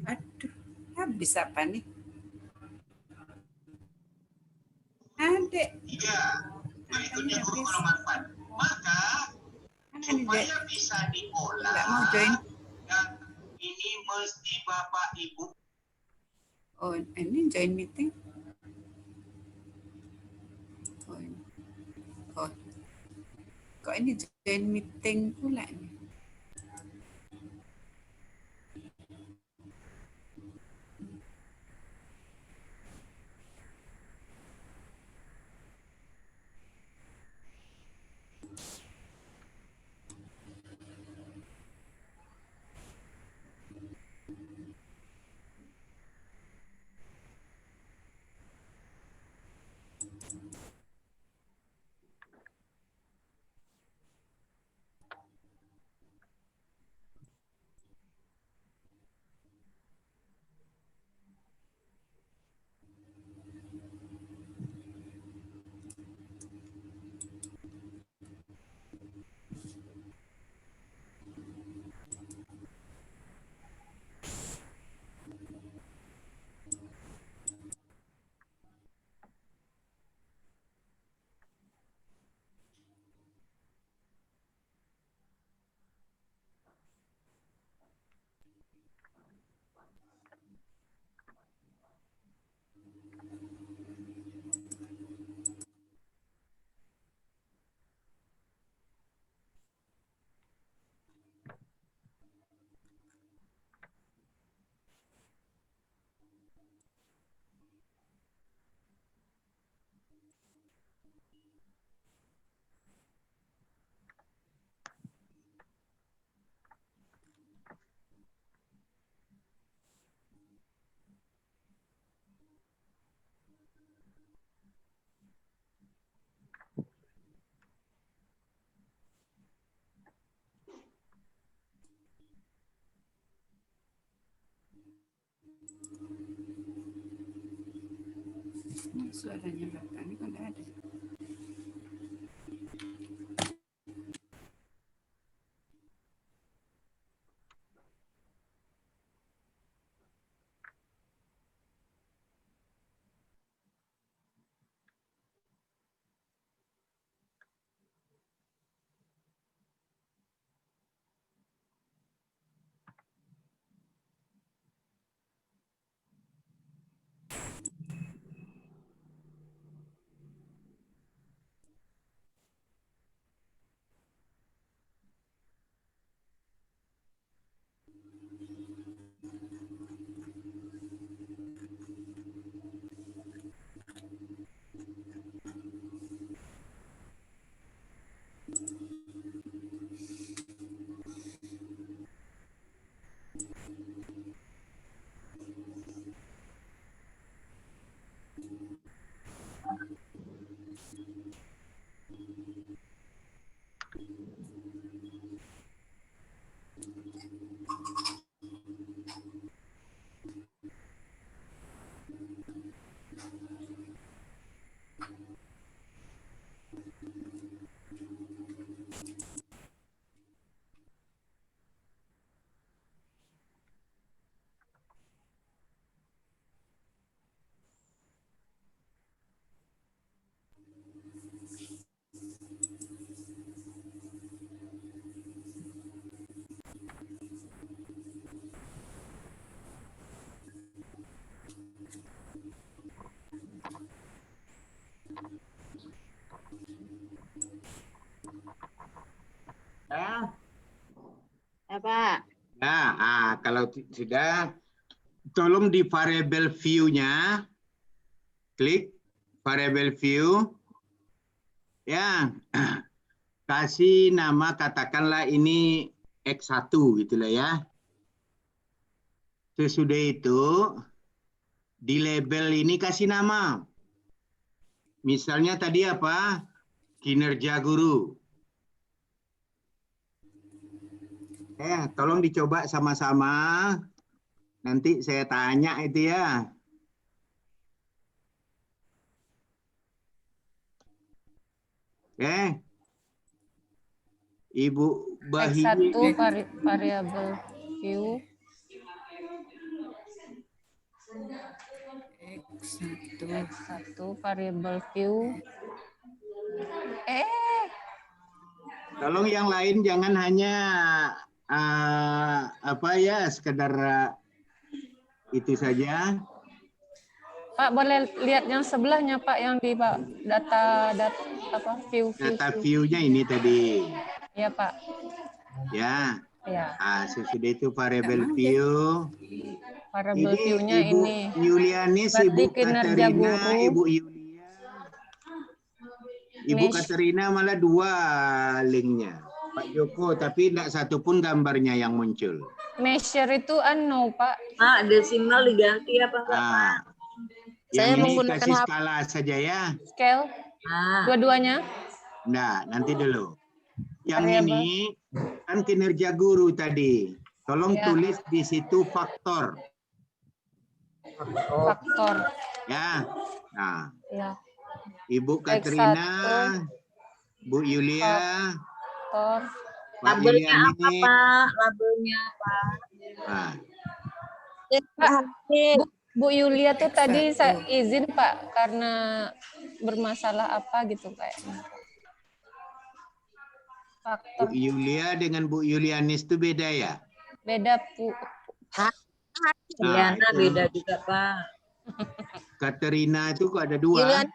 Aduh, habis apa nih? Adek,
Tiga, berikutnya guru
habis.
golongan 4. Maka
Mana nih, Dek?
supaya bisa diolah,
Nggak mau join.
dan ini mesti Bapak Ibu
Oh, ini join meeting. Oh, oh. Kok ini join meeting pula nih? Suaranya Bapak ini kok nggak ada.
Ya.
Ya, Pak.
Nah, kalau sudah, tolong di variable view-nya, klik variable view, ya, kasih nama, katakanlah ini X1 gitulah ya. Sesudah itu, di label ini kasih nama. Misalnya tadi apa? Kinerja guru. Tolong dicoba sama-sama. Nanti saya tanya itu ya. Ibu Bahi.
X1 variable view. X1 variable view.
Tolong yang lain jangan hanya sekedar itu saja.
Pak, boleh lihat yang sebelahnya, Pak, yang di Pak, data view.
Data view-nya ini tadi.
Ya, Pak.
Ya.
Ya.
Sesudah itu variable view.
Variable view-nya
Ibu
ini.
Yulianis,
Berarti
Ibu
kinerja
Katerina,
guru.
Ibu Yulia. Ibu Katerina malah 2 linknya. Pak Joko, tapi tidak satu pun gambarnya yang muncul.
Measure itu Pak.
Desimal diganti apa enggak, Pak?
Yang
Saya
ini
menggunakan
kasih
HP.
skala saja ya.
Scale. Dua-duanya.
Nah, nanti dulu. Yang
Variable.
ini kan kinerja guru tadi. Tolong
Ya.
tulis di situ faktor.
Faktor.
Ya. Nah,
Ya.
Ibu
X1.
Katrina, Bu Yulia,
Faktor.
Pak
Labelnya apa,
Yulianis.
Pak? Labelnya apa?
Nah,
Bu Yulia tuh tadi saya izin, Pak, karena bermasalah apa gitu kayaknya.
Bu
Faktor.
Yulia dengan Bu Yulianis itu beda ya?
Beda, Bu.
Juliana
itu.
beda juga, Pak.
Katerina itu kok ada 2?
Julian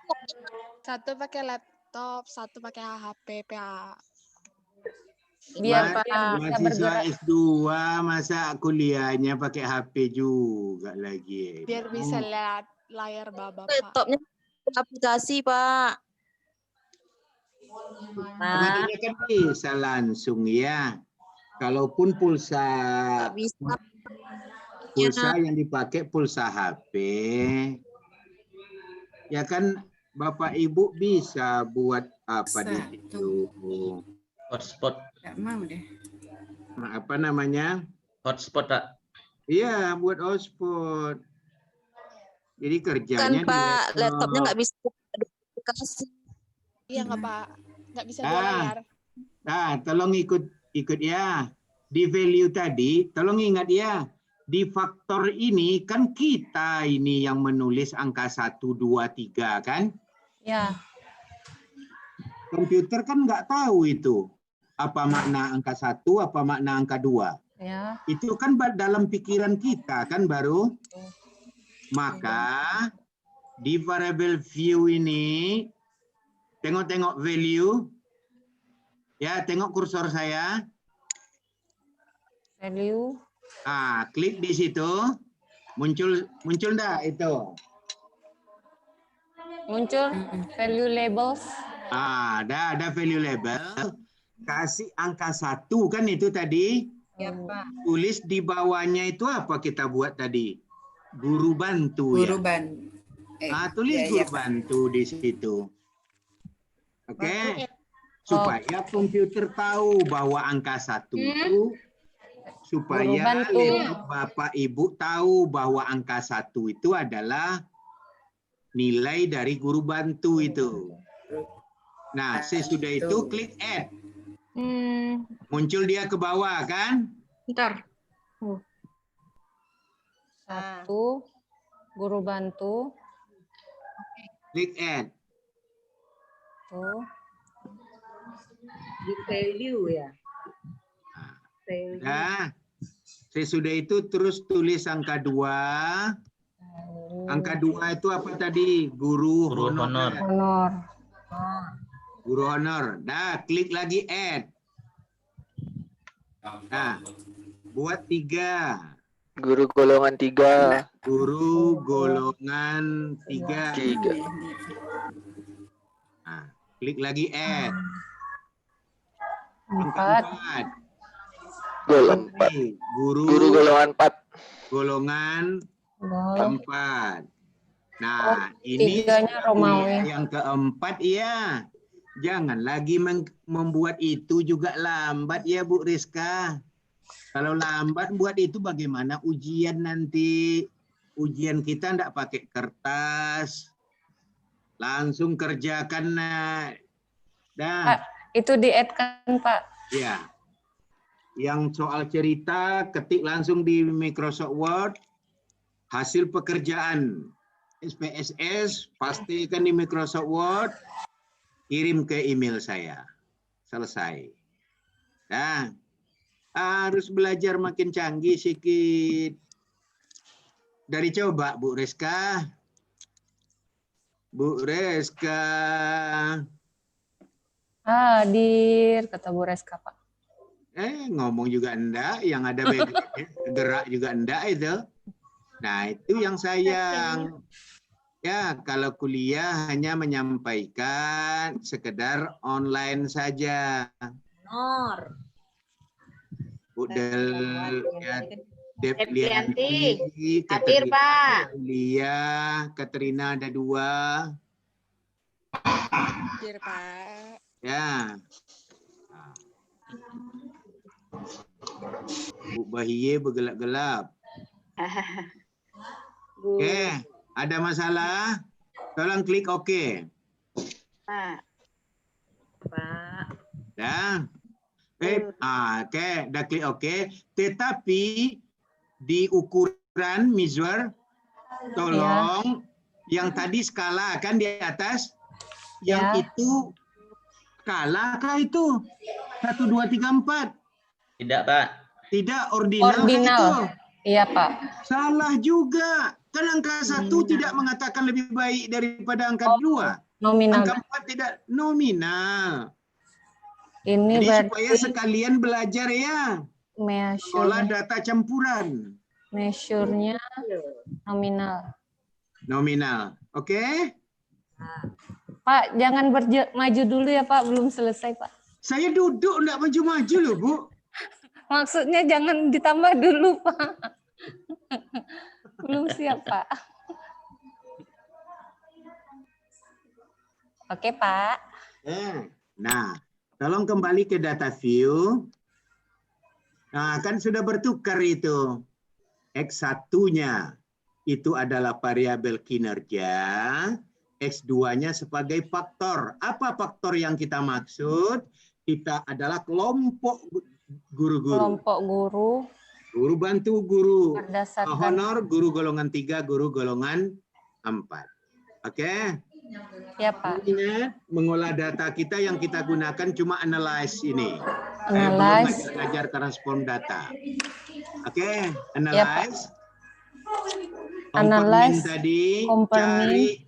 satu pakai laptop, satu pakai HP, PA.
Biar Pak bisa
Mahasiswa
bergerak.
S2 masa kuliahnya pakai HP juga lagi.
Biar bisa lihat layar Bapak, Pak.
Laptopnya aplikasi, Pak.
Makanya kan bisa langsung ya. Kalaupun pulsa
Bisa.
yang dipakai pulsa HP, ya kan Bapak Ibu bisa buat apa di situ?
Hotspot. Nggak mau deh.
Apa namanya?
Hotspot, Pak.
Iya, buat hotspot. Jadi kerjanya
Kan, Pak,
di
laptopnya nggak bisa aplikasi.
Iya nggak, Pak? Nggak bisa dua layar.
Nah, tolong ikut ya. Di value tadi, tolong ingat ya. Di faktor ini kan kita ini yang menulis angka 1, 2, 3 kan?
Ya.
Komputer kan nggak tahu itu. Apa makna angka 1, apa makna angka 2.
Ya.
Itu kan dalam pikiran kita kan baru. Maka di variable view ini, tengok-tengok value. Ya, tengok kursor saya.
Value.
Klik di situ. Muncul enggak itu?
Muncul value labels.
Ada value label. Kasih angka 1 kan itu tadi.
Ya, Pak.
Tulis di bawahnya itu apa kita buat tadi? Guru bantu
Guru
ya.
bantu.
Tulis
ya,
guru
Pak.
bantu di situ. Oke. Supaya komputer tahu bahwa angka 1 itu supaya Bapak Ibu tahu bahwa angka 1 itu adalah nilai dari guru bantu itu. Nah, sesudah itu klik add. Muncul dia ke bawah kan?
Bentar.
1 guru bantu.
Klik add.
Tuh.
Di value ya. Value.
Nah, sesudah itu terus tulis angka 2. Angka 2 itu apa tadi? Guru honor.
Honor.
Guru honor. Nah, klik lagi add. Nah, buat 3.
Guru golongan 3.
Guru golongan 3.
3.
Nah, klik lagi add. Yang
4.
keempat.
Golongan 4.
Nih, guru
Guru golongan 4.
golongan
Wow.
4. Nah,
Oh,
ini
tiganya Romawi.
yang keempat ya. Jangan lagi membuat itu juga lambat ya Bu Rizka. Kalau lambat buat itu bagaimana ujian nanti? Ujian kita enggak pakai kertas. Langsung kerjakan. Dah.
Pak, itu di-add kan, Pak?
Ya. Yang soal cerita ketik langsung di Microsoft Word. Hasil pekerjaan SPSS pastikan di Microsoft Word. Kirim ke email saya. Selesai. Nah, harus belajar makin canggih sedikit. Dari coba Bu Rizka. Bu Rizka.
Hadir, kata Bu Reska, Pak.
Ngomong juga enggak, yang ada gerak juga enggak itu. Nah, itu yang sayang. Ya, kalau kuliah hanya menyampaikan sekedar online saja.
Nor.
Budel ya,
Deplianti. Hadir, Pak.
Lia, Katrina ada 2.
Hadir, Pak.
Ya. Bu Bahiye bergelap-gelap. Oke, ada masalah? Tolong klik OK.
Pak. Pak.
Ya. Oke, dah klik OK. Tetapi di ukuran Mizwar, tolong yang tadi skala kan di atas, yang itu skala kah itu? 1, 2, 3, 4.
Tidak, Pak.
Tidak, ordinal.
Ordinal.
Itu.
Iya, Pak.
Salah juga. Kan angka 1 tidak mengatakan lebih baik daripada angka 2.
Nominal.
Angka 4 tidak nominal.
Ini
Jadi
berarti
supaya sekalian belajar ya. Olah data campuran.
measure-nya nominal.
Nominal. Oke?
Pak, jangan maju dulu ya, Pak. Belum selesai, Pak.
Saya duduk enggak maju-maju loh, Bu.
Maksudnya jangan ditambah dulu, Pak. Belum siap, Pak. Oke, Pak.
Nah, tolong kembali ke data view. Nah, kan sudah bertukar itu. X1-nya itu adalah variabel kinerja, X2-nya sebagai faktor. Apa faktor yang kita maksud? Kita adalah kelompok guru-guru.
Kelompok guru.
Guru bantu guru.
Berdasarkan
Honor guru golongan 3, guru golongan 4. Oke?
Ya, Pak.
Ingat, mengolah data kita yang kita gunakan cuma analyze ini.
Analyze.
Belajar transform data. Oke, analyze.
Analyze.
Tadi
Compare
cari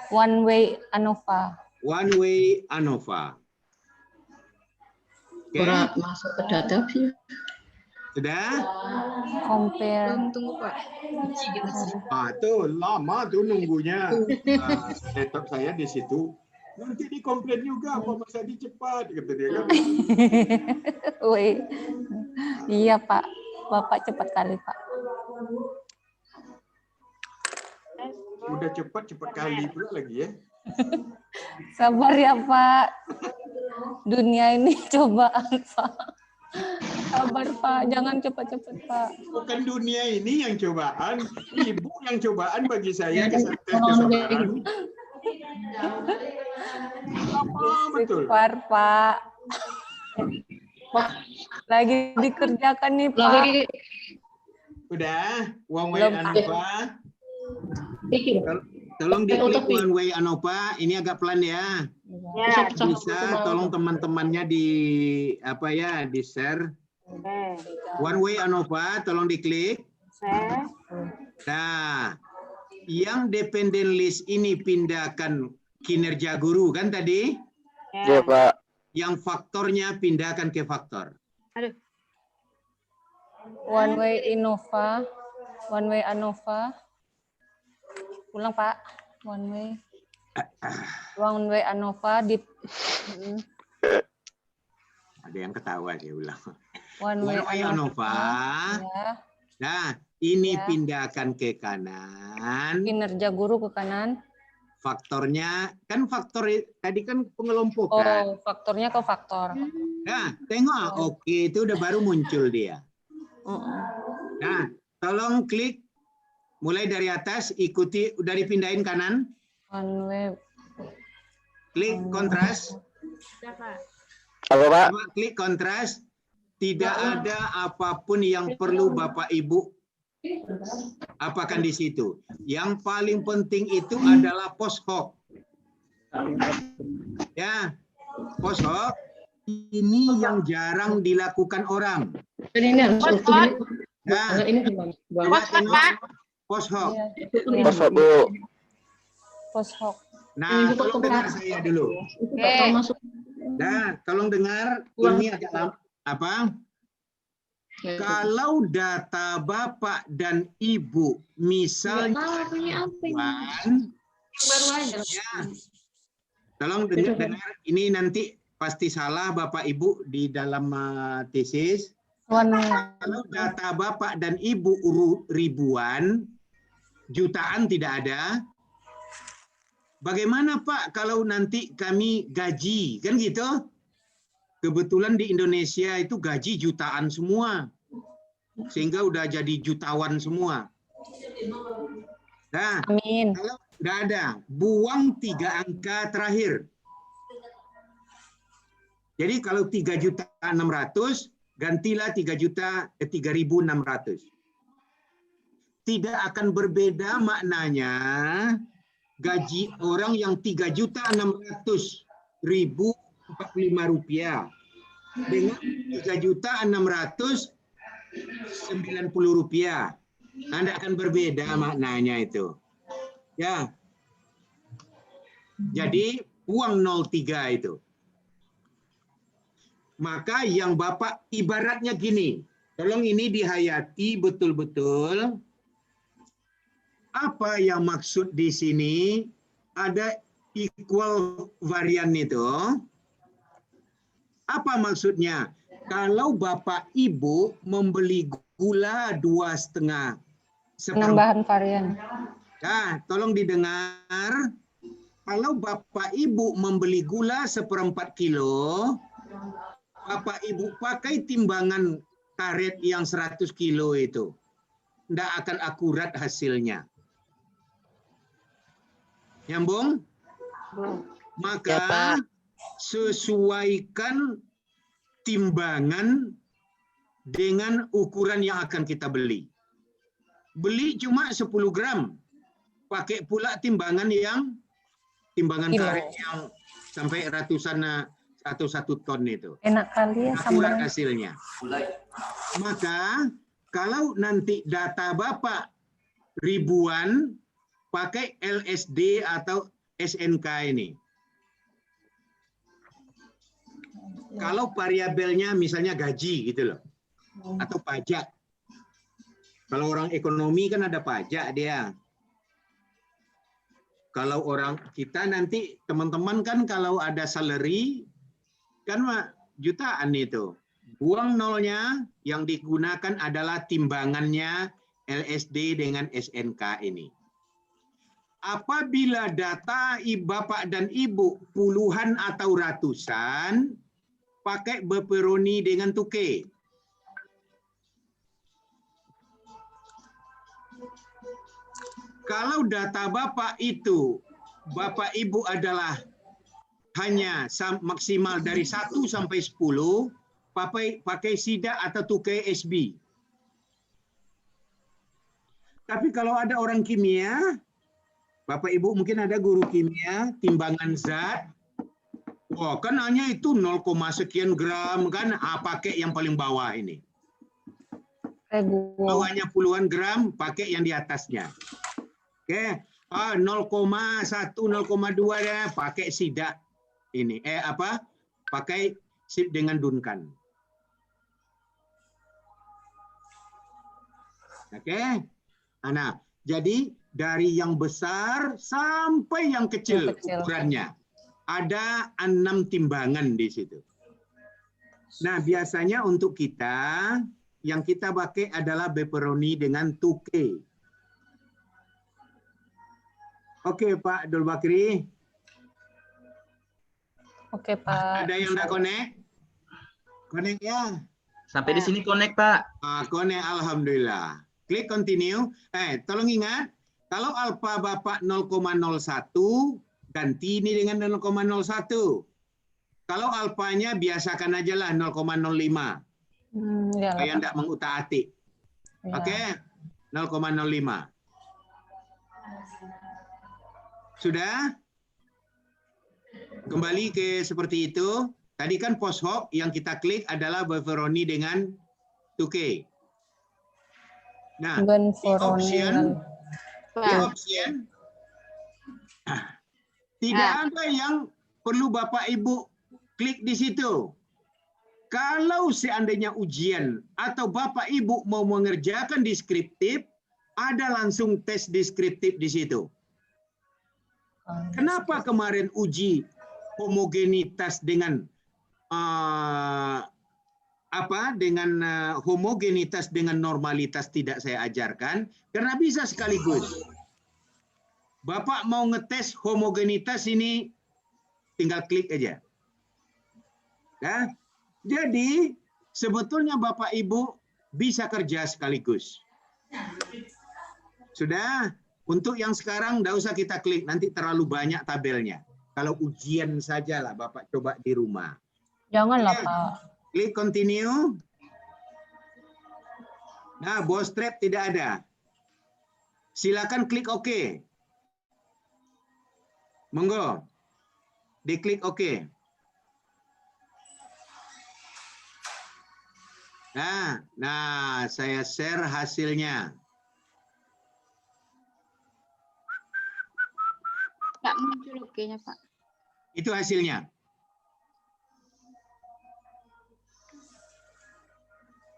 one way ANOVA.
one way ANOVA. Oke.
Masuk ke data view.
Sudah?
Compare.
Tunggu, Pak.
Tuh lama tuh nunggunya. Laptop saya di situ. Nanti dikomplain juga apa Mas Adi cepat kata dia kan.
Wih. Iya, Pak. Bapak cepat kali, Pak.
Udah cepat kali pula lagi ya.
Sabar ya, Pak. Dunia ini cobaan, Pak. Sabar, Pak. Jangan cepat-cepat, Pak.
Bukan dunia ini yang cobaan, ibu yang cobaan bagi saya kesabaran. Betul.
Istighfar, Pak. Lagi dikerjakan nih, Pak.
Udah, one way ANOVA. Tolong diklik one way ANOVA. Ini agak pelan ya. Bisa tolong teman-temannya di di share. One way ANOVA, tolong diklik. Nah, yang dependent list ini pindahkan kinerja guru kan tadi?
Iya, Pak.
Yang faktornya pindahkan ke faktor.
One way Innova. One way Anova. Ulang Pak. One way Anova di
Ada yang ketawa dia ulang.
one way
Anova.
Ya.
Nah, ini
Ya.
pindahkan ke kanan.
Kinerja guru ke kanan.
Faktornya kan faktor tadi kan pengelompokan.
Oh, faktornya ke faktor.
Nah, tengok, oke itu udah baru muncul dia. Nah, tolong klik mulai dari atas, ikuti, udah dipindahin kanan,
One way.
klik kontras,
Sudah, Pak.
Apa Pak?
coba klik kontras, tidak ada apapun yang perlu Bapak Ibu apakan di situ. Yang paling penting itu adalah post hoc. Ya, post hoc ini yang jarang dilakukan orang.
Ini harus
Nah,
ini gimana?
post hoc.
Post hoc, Bu.
Post hoc.
Nah, tolong dengar saya dulu.
Masuk.
Nah, tolong dengar, ini adalah apa? Kalau data Bapak dan Ibu misalnya
Baru aja.
ya, tolong dengar, ini nanti pasti salah Bapak Ibu di dalam tesis.
One way.
Kalau data Bapak dan Ibu ribuan, jutaan tidak ada. Bagaimana Pak kalau nanti kami gaji, kan gitu? Kebetulan di Indonesia itu gaji jutaan semua. Sehingga udah jadi jutawan semua. Nah,
Amin.
kalau nggak ada, buang 3 angka terakhir. Jadi kalau 3.600.000, gantilah 3.600.000. Tidak akan berbeda maknanya gaji orang yang 3.600.045 rupiah dengan 3.690.000 rupiah. Anda akan berbeda maknanya itu. Ya. Jadi uang 03 itu. Maka yang Bapak ibaratnya gini. Tolong ini dihayati betul-betul. Apa yang maksud di sini? Ada equal varian itu. Apa maksudnya? Kalau Bapak Ibu membeli gula 2,5
Penambahan varian.
Nah, tolong didengar. Kalau Bapak Ibu membeli gula 1/4 kilo, Bapak Ibu pakai timbangan karet yang 100 kilo itu. Tidak akan akurat hasilnya. Nyambung? Maka sesuaikan timbangan dengan ukuran yang akan kita beli. Beli cuma 10 gram. Pakai pula timbangan karet yang sampai ratusan atau 1 ton itu.
Enak kali ya
Akurat
sambal.
hasilnya. Maka kalau nanti data Bapak ribuan, pakai LSD atau SNK ini. Kalau variabelnya misalnya gaji gitu loh. Atau pajak. Kalau orang ekonomi kan ada pajak dia. Kalau orang kita nanti teman-teman kan kalau ada salary kan jutaan itu. Buang nolnya, yang digunakan adalah timbangannya LSD dengan SNK ini. Apabila data Bapak dan Ibu puluhan atau ratusan, pakai beperoni dengan tuke. Kalau data Bapak itu, Bapak Ibu adalah hanya maksimal dari 1 sampai 10, pakai sidak atau tuke SB. Tapi kalau ada orang kimia, Bapak Ibu mungkin ada guru kimia, timbangan zat, wah kan hanya itu 0, sekian gram kan, pakai yang paling bawah ini. Bawahnya puluhan gram, pakai yang di atasnya. Oke, 0,1, 0,2 ya, pakai sidak ini. Pakai sip dengan Duncan. Oke. Nah, jadi dari yang besar sampai yang kecil ukurannya. Ada 6 timbangan di situ. Nah, biasanya untuk kita, yang kita pakai adalah pepperoni dengan tuke. Oke, Pak Abdul Bakri.
Oke, Pak.
Ada yang udah connect? Connect ya?
Sampai di sini connect, Pak.
Connect, alhamdulillah. Klik continue. Tolong ingat, kalau alfa Bapak 0,01, ganti ini dengan 0,01. Kalau alfanya biasakan aja lah 0,05. Supaya tidak mengutak-atik. Oke, 0,05. Sudah? Kembali ke seperti itu. Tadi kan post hoc yang kita klik adalah pepperoni dengan 2K. Nah, di option tidak ada yang perlu Bapak Ibu klik di situ. Kalau seandainya ujian atau Bapak Ibu mau mengerjakan deskriptif, ada langsung tes deskriptif di situ. Kenapa kemarin uji homogenitas dengan homogenitas dengan normalitas tidak saya ajarkan? Karena bisa sekaligus. Bapak mau ngetes homogenitas ini, tinggal klik aja. Nah, jadi sebetulnya Bapak Ibu bisa kerja sekaligus. Sudah? Untuk yang sekarang tidak usah kita klik, nanti terlalu banyak tabelnya. Kalau ujian sajalah Bapak coba di rumah.
Janganlah, Pak.
Klik continue. Nah, bootstrap tidak ada. Silakan klik OK. Monggo. Diklik OK. Nah, saya share hasilnya.
Nggak muncul OK-nya, Pak.
Itu hasilnya.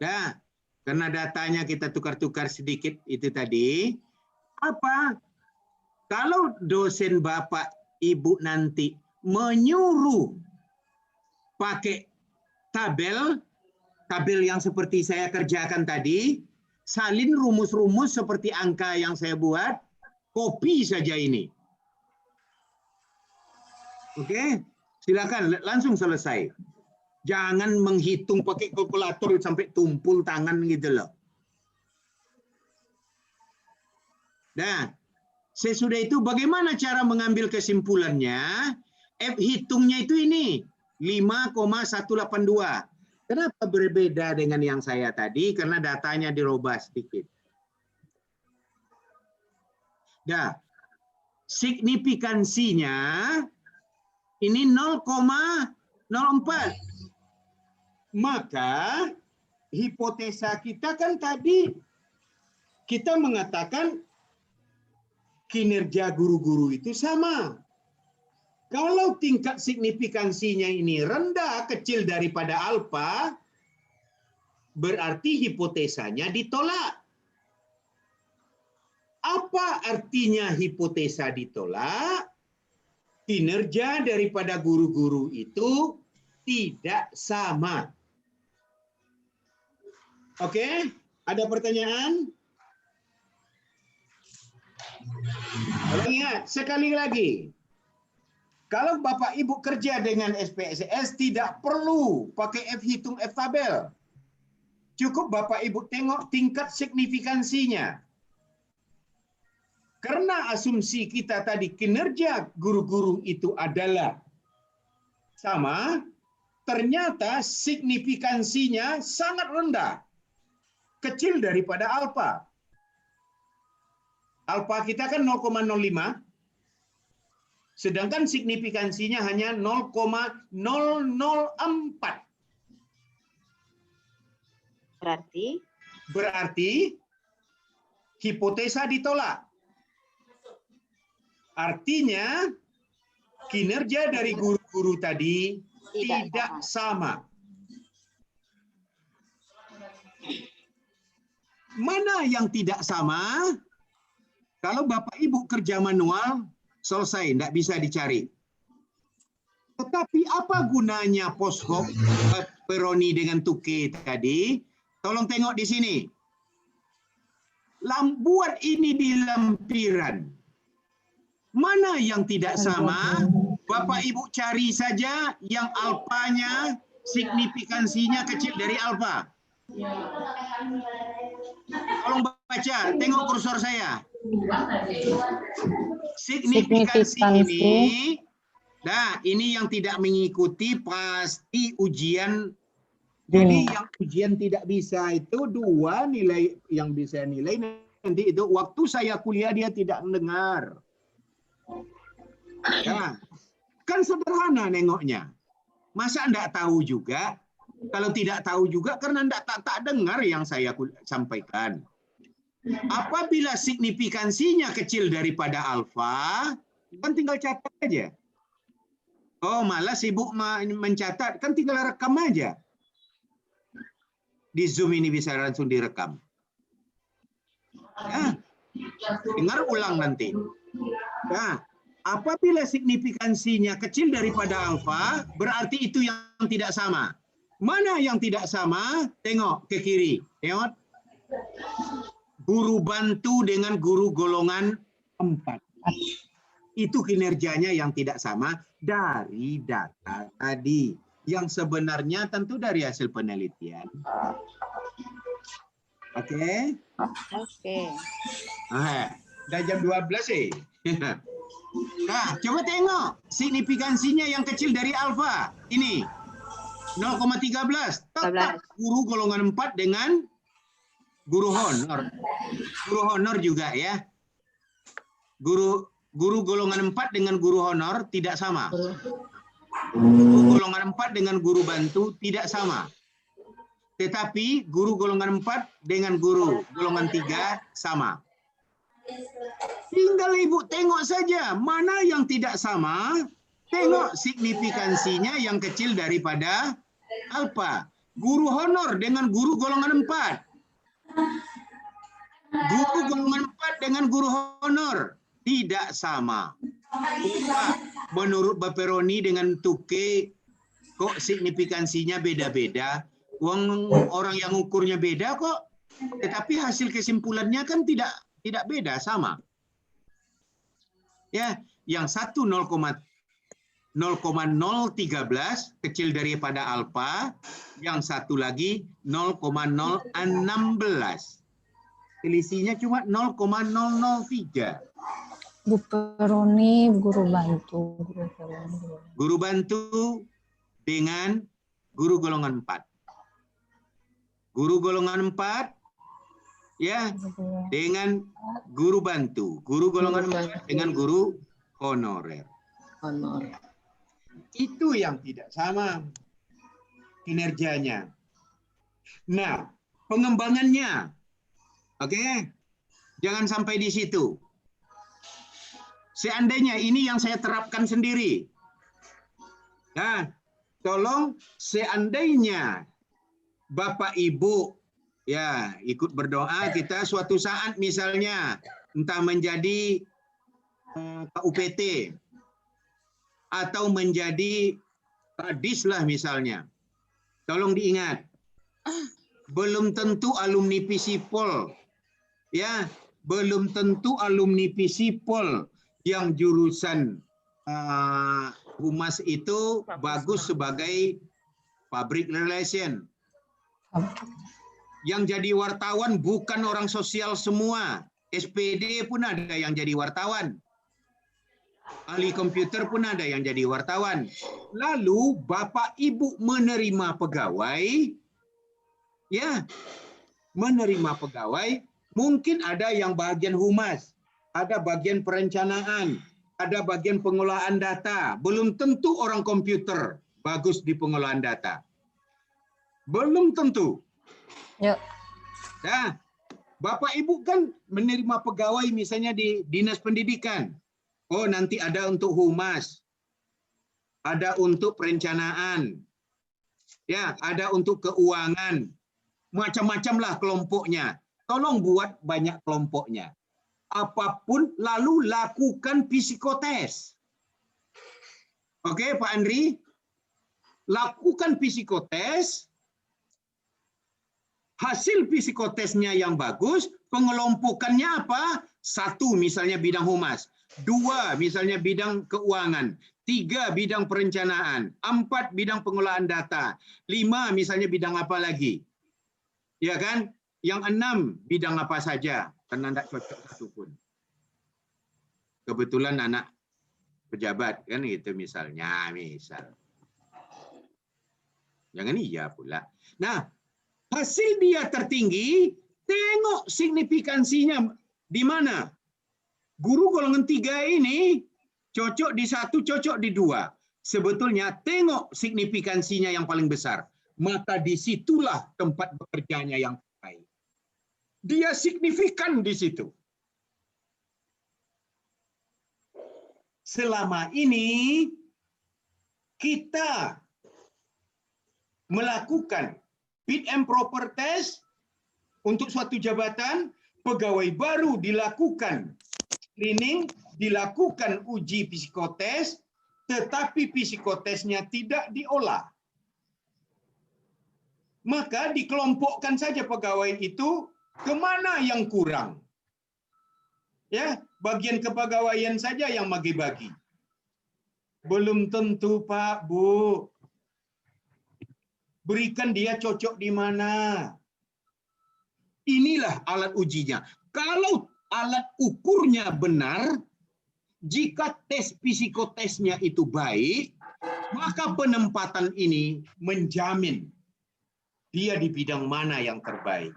Nah, karena datanya kita tukar-tukar sedikit itu tadi. Apa? Kalau dosen Bapak Ibu nanti menyuruh pakai tabel yang seperti saya kerjakan tadi, salin rumus-rumus seperti angka yang saya buat, copy saja ini. Oke, silakan langsung selesai. Jangan menghitung pakai kalkulator sampai tumpul tangan gitu loh. Nah, sesudah itu bagaimana cara mengambil kesimpulannya? F hitungnya itu ini 5,182. Kenapa berbeda dengan yang saya tadi? Karena datanya dirubah sedikit. Nah, signifikansinya ini 0,04. Maka hipotesa kita kan tadi kita mengatakan kinerja guru-guru itu sama. Kalau tingkat signifikansinya ini rendah, kecil daripada alfa, berarti hipotesanya ditolak. Apa artinya hipotesa ditolak? Kinerja daripada guru-guru itu tidak sama. Oke, ada pertanyaan? Ingat, sekali lagi. Kalau Bapak Ibu kerja dengan SPSS tidak perlu pakai F hitung F tabel. Cukup Bapak Ibu tengok tingkat signifikansinya. Karena asumsi kita tadi kinerja guru-guru itu adalah sama, ternyata signifikansinya sangat rendah. Kecil daripada alfa. Alfa kita kan 0,05. Sedangkan signifikansinya hanya 0,004. Berarti hipotesa ditolak. Artinya kinerja dari guru-guru tadi tidak sama. Mana yang tidak sama? Kalau Bapak Ibu kerja manual, selesai, tidak bisa dicari. Tetapi apa gunanya poskop Peroni dengan Tuke tadi? Tolong tengok di sini. Buat ini di lampiran. Mana yang tidak sama? Bapak Ibu cari saja yang alfanya, signifikansinya kecil dari alfa. Tolong baca, tengok kursor saya. Signifikansi ini, nah ini yang tidak mengikuti pasti ujian. Jadi yang ujian tidak bisa itu 2 nilai yang bisa nilai nanti itu waktu saya kuliah dia tidak mendengar. Nah, kan sederhana nengoknya. Masa enggak tahu juga? Kalau tidak tahu juga karena enggak tak dengar yang saya sampaikan. Apabila signifikansinya kecil daripada alfa, kan tinggal catat aja. Oh, malah sibuk mencatat, kan tinggal rekam aja. Di Zoom ini bisa langsung direkam. Ya, dengar ulang nanti. Nah, apabila signifikansinya kecil daripada alfa, berarti itu yang tidak sama. Mana yang tidak sama? Tengok ke kiri. Tengok. Guru bantu dengan guru golongan 4. Itu kinerjanya yang tidak sama dari data tadi. Yang sebenarnya tentu dari hasil penelitian. Oke?
Oke.
Udah jam 12 Nah, coba tengok signifikansinya yang kecil dari alfa. Ini 0,13. Tetap guru golongan 4 dengan guru honor. Guru honor juga ya. Guru golongan 4 dengan guru honor tidak sama. Guru golongan 4 dengan guru bantu tidak sama. Tetapi guru golongan 4 dengan guru golongan 3 sama. Tinggal Ibu tengok saja mana yang tidak sama. Tengok signifikansinya yang kecil daripada alfa. Guru honor dengan guru golongan 4. Guru golongan 4 dengan guru honor tidak sama. Menurut Baperoni dengan Tuke kok signifikansinya beda-beda. Orang yang ukurnya beda kok. Tetapi hasil kesimpulannya kan tidak beda, sama. Ya, yang satu 0,013 kecil daripada alfa, yang satu lagi 0,016. Selisihnya cuma 0,003.
Bu Peroni, guru bantu.
Guru bantu dengan guru golongan 4. Guru golongan 4 ya dengan guru bantu. Guru golongan 4 dengan guru honorer. Itu yang tidak sama kinerjanya. Nah, pengembangannya. Oke. Jangan sampai di situ. Seandainya ini yang saya terapkan sendiri. Nah, tolong seandainya Bapak Ibu ya ikut berdoa, kita suatu saat misalnya entah menjadi KUPT atau menjadi kadis lah misalnya. Tolong diingat, belum tentu alumni Visipol ya, belum tentu alumni Visipol yang jurusan humas itu bagus sebagai public relation. Yang jadi wartawan bukan orang sosial semua. SPD pun ada yang jadi wartawan. Ahli komputer pun ada yang jadi wartawan. Lalu Bapak Ibu menerima pegawai, ya, menerima pegawai, mungkin ada yang bagian humas, ada bagian perencanaan, ada bagian pengolahan data. Belum tentu orang komputer bagus di pengolahan data. Belum tentu.
Ya.
Nah, Bapak Ibu kan menerima pegawai misalnya di Dinas Pendidikan. Oh, nanti ada untuk humas. Ada untuk perencanaan. Ya, ada untuk keuangan. Macam-macam lah kelompoknya. tolong buat banyak kelompoknya. Apapun, lalu lakukan psikotes. Oke, Pak Andri? Lakukan psikotes. Hasil psikotesnya yang bagus, pengelompokannya apa? 1, misalnya bidang humas. 2, misalnya bidang keuangan. 3, bidang perencanaan. 4, bidang pengolahan data. 5, misalnya bidang apa lagi? Ya kan? Yang 6, bidang apa saja? Karena tidak cocok satu pun. Kebetulan anak pejabat, kan gitu misalnya. Jangan iya pula. Nah, hasil dia tertinggi, tengok signifikansinya di mana. Guru golongan 3 ini cocok di 1, cocok di 2. Sebetulnya tengok signifikansinya yang paling besar. Maka disitulah tempat bekerjanya yang baik. Dia signifikan di situ. Selama ini kita melakukan fit and proper test untuk suatu jabatan, pegawai baru dilakukan screening, dilakukan uji psikotes, tetapi psikotesnya tidak diolah. Maka dikelompokkan saja pegawai itu kemana yang kurang. Ya, bagian kepegawaian saja yang bagi-bagi. Belum tentu, Pak, Bu. Berikan dia cocok di mana. Inilah alat ujinya. Kalau alat ukurnya benar, jika tes psikotesnya itu baik, maka penempatan ini menjamin dia di bidang mana yang terbaik.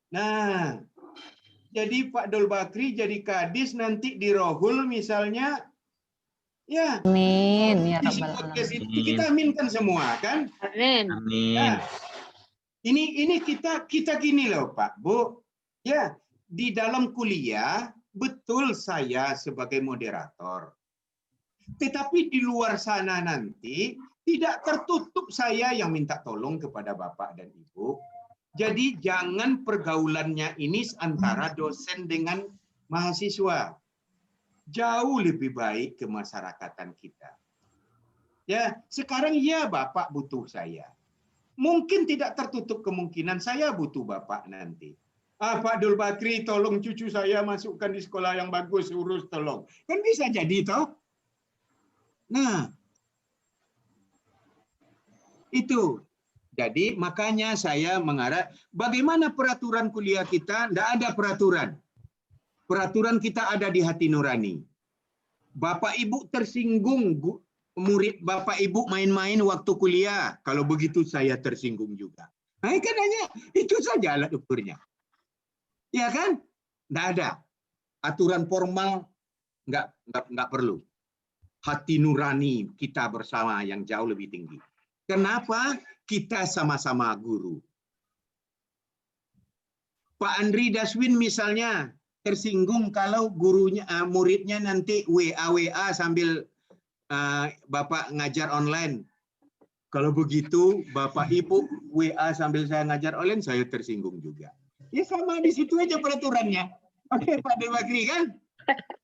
Nah, jadi Pak Dol Bakri jadi kadis nanti di Rohul misalnya, ya.
Amin ya rabbal
Psikotes
alamin.
itu kita aminkan semua kan?
Amin.
Amin.
Nah, ini kita gini loh Pak, Bu. Ya, di dalam kuliah betul saya sebagai moderator. Tetapi di luar sana nanti tidak tertutup saya yang minta tolong kepada Bapak dan Ibu. Jadi jangan pergaulannya ini antara dosen dengan mahasiswa. Jauh lebih baik kemasyarakatan kita. Ya, sekarang ya Bapak butuh saya. Mungkin tidak tertutup kemungkinan saya butuh Bapak nanti. Pak Dul Bakri, tolong cucu saya masukkan di sekolah yang bagus, urus tolong. Kan bisa jadi toh? Nah, itu. Jadi makanya saya mengarah, bagaimana peraturan kuliah kita? Tidak ada peraturan. Peraturan kita ada di hati nurani. Bapak Ibu tersinggung, murid Bapak Ibu main-main waktu kuliah. Kalau begitu saya tersinggung juga. Nah, kan hanya itu saja alat ukurnya. Ya kan? Tidak ada. Aturan formal nggak perlu. Hati nurani kita bersama yang jauh lebih tinggi. Kenapa? Kita sama-sama guru. Pak Andri Daswin misalnya tersinggung kalau gurunya, muridnya nanti WA sambil Bapak ngajar online. Kalau begitu Bapak Ibu WA sambil saya ngajar online, saya tersinggung juga. Ya sama di situ aja peraturannya. Oke Pak Dewakri kan?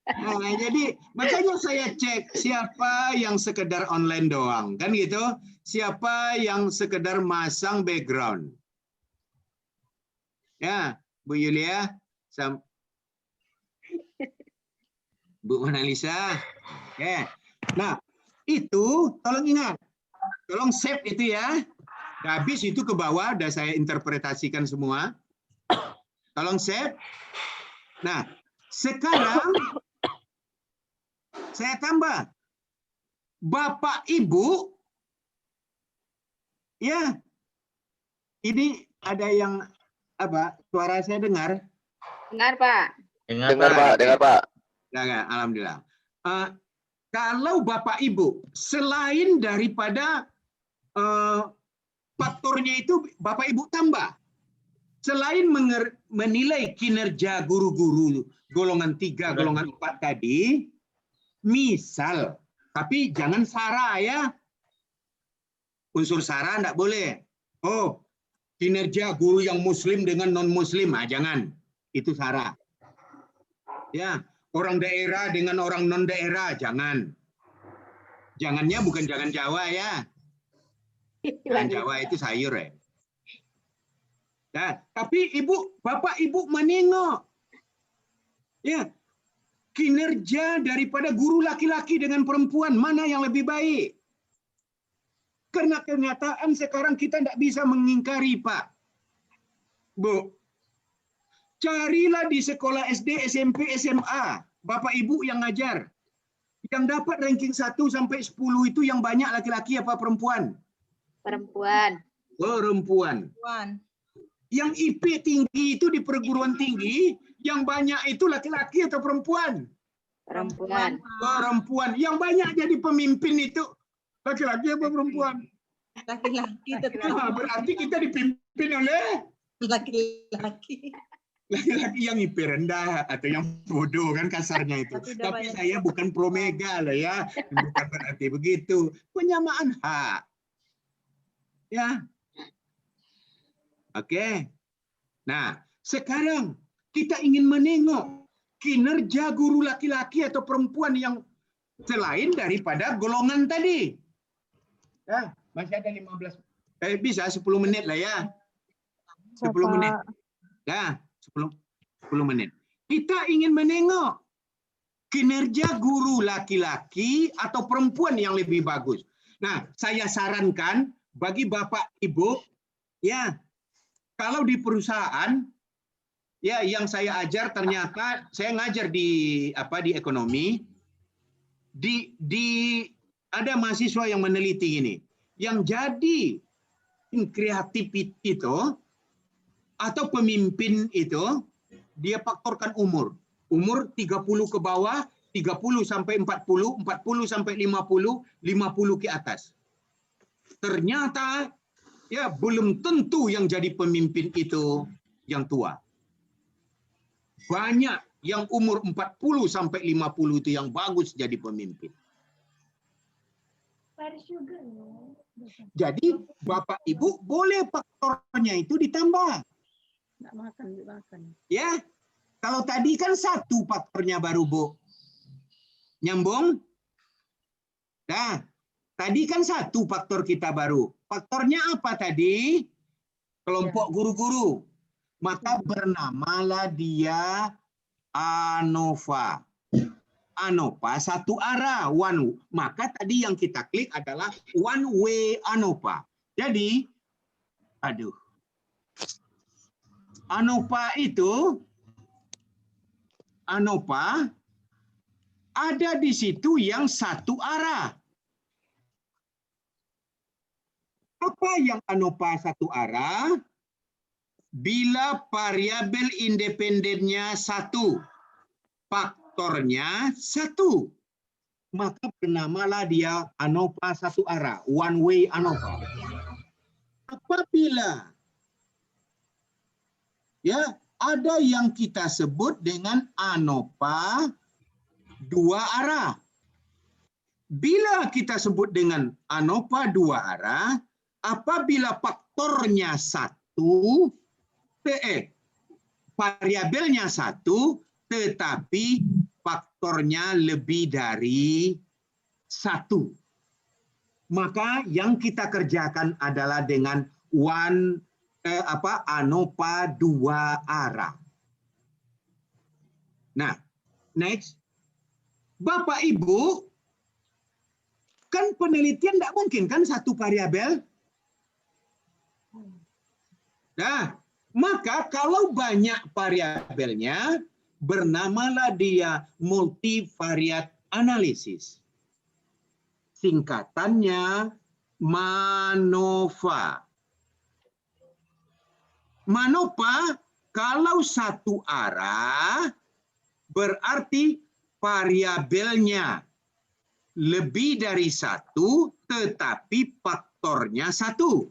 Nah, jadi makanya saya cek siapa yang sekedar online doang, kan gitu? Siapa yang sekedar masang background? Ya, Bu Yulia, Bu Manalisa. Oke. Nah, itu tolong ingat. Tolong save itu ya. Habis itu ke bawah, udah saya interpretasikan semua. Tolong save. Nah, sekarang saya tambah. Bapak Ibu, ya, ini ada yang apa? Suara saya dengar?
Dengar, Pak.
Dengar Pak.
Dengar, alhamdulillah. Kalau Bapak Ibu, selain daripada faktornya itu Bapak Ibu tambah. Selain menilai kinerja guru-guru golongan 3, golongan 4 tadi, misal, tapi jangan sara ya. Unsur sara enggak boleh. Oh, kinerja guru yang muslim dengan non-muslim. Jangan. Itu sara. Ya, orang daerah dengan orang non-daerah, jangan. Jangannya bukan jangan Jawa ya. Jangan Jawa itu sayur ya. Nah, tapi Bapak Ibu menengok. Ya, kinerja daripada guru laki-laki dengan perempuan, mana yang lebih baik? Karena kenyataan sekarang kita tidak bisa mengingkari, Pak. Bu, carilah di sekolah SD, SMP, SMA, Bapak Ibu yang ngajar. Yang dapat ranking 1 sampai 10 itu yang banyak laki-laki apa perempuan?
Perempuan.
Perempuan. Yang IP tinggi itu di perguruan tinggi, yang banyak itu laki-laki atau perempuan?
Perempuan.
Perempuan. Yang banyak jadi pemimpin itu laki-laki apa perempuan?
Laki-laki tetap.
Berarti kita dipimpin oleh
Laki-laki.
laki-laki yang IP rendah atau yang bodoh kan kasarnya itu. Tapi saya bukan pro mega lah ya. Bukan berarti begitu. Penyamaan hak. Ya. Oke. Nah, sekarang kita ingin menengok kinerja guru laki-laki atau perempuan yang selain daripada golongan tadi. Ya, masih ada 15. Bisa 10 menit lah ya. 10 menit. Ya, 10 menit. Kita ingin menengok kinerja guru laki-laki atau perempuan yang lebih bagus. Nah, saya sarankan bagi Bapak Ibu, ya, kalau di perusahaan, ya, yang saya ajar ternyata saya ngajar di ekonomi, ada mahasiswa yang meneliti gini, yang jadi kreatif itu atau pemimpin itu dia faktorkan umur 30 ke bawah, 30 sampai 40, 40 sampai 50, 50 ke atas. Ternyata ya belum tentu yang jadi pemimpin itu yang tua. Banyak yang umur 40 sampai 50 itu yang bagus jadi pemimpin. Jadi Bapak Ibu boleh faktornya itu ditambah. Ya, kalau tadi kan 1 faktornya baru, Bu. Nyambung? Nah, tadi kan 1 faktor kita baru. Faktornya apa tadi? Kelompok guru-guru. Maka bernamalah dia ANOVA. ANOVA 1 arah, one. Maka tadi yang kita klik adalah one way ANOVA. Jadi, ANOVA itu, ANOVA ada di situ yang 1 arah. Apa yang ANOVA 1 arah? Bila variabel independennya 1, faktornya 1, maka bernamalah dia ANOVA 1 arah, one way ANOVA. Apabila ya ada yang kita sebut dengan ANOVA 2 arah. Bila kita sebut dengan ANOVA 2 arah, apabila faktornya 1, variabelnya 1, tetapi faktornya lebih dari 1. Maka yang kita kerjakan adalah dengan ANOVA 2 arah. Nah, next. Bapak Ibu, kan penelitian tidak mungkin kan 1 variabel. Nah, maka kalau banyak variabelnya, bernamalah dia multivariate analysis. Singkatannya MANOVA. MANOVA kalau 1 arah berarti variabelnya lebih dari 1 tetapi faktornya 1.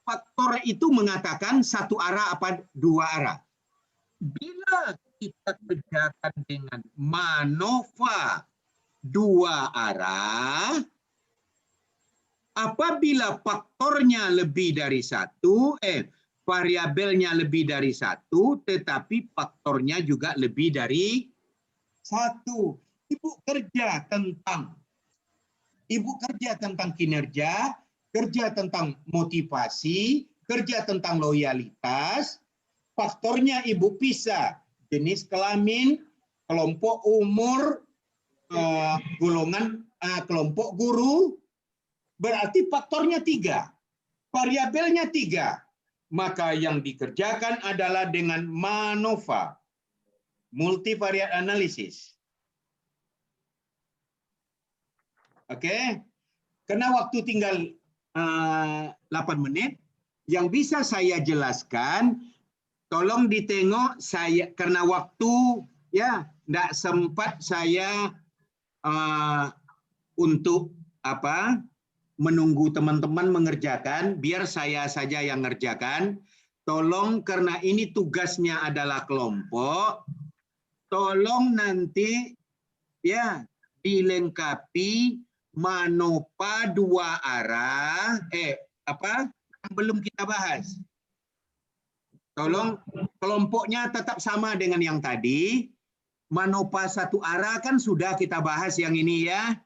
Faktor itu mengatakan 1 arah apa 2 arah. Bila kita kerjakan dengan MANOVA 2 arah, Apabila faktornya lebih dari satu, variabelnya lebih dari satu, tetapi faktornya juga lebih dari satu. Ibu kerja tentang kinerja, kerja tentang motivasi, kerja tentang loyalitas. Faktornya ibu pisah, jenis kelamin, kelompok umur, golongan, kelompok guru. Berarti faktornya 3, variabelnya 3. Maka yang dikerjakan adalah dengan MANOVA, multivariate analysis. Oke, karena waktu tinggal 8 menit, yang bisa saya jelaskan, tolong ditengok saya karena waktu ya tidak sempat saya untuk menunggu teman-teman mengerjakan, biar saya saja yang ngerjakan. Tolong karena ini tugasnya adalah kelompok, tolong nanti ya dilengkapi MANOVA 2 arah, belum kita bahas. Tolong kelompoknya tetap sama dengan yang tadi. MANOVA 1 arah kan sudah kita bahas yang ini ya.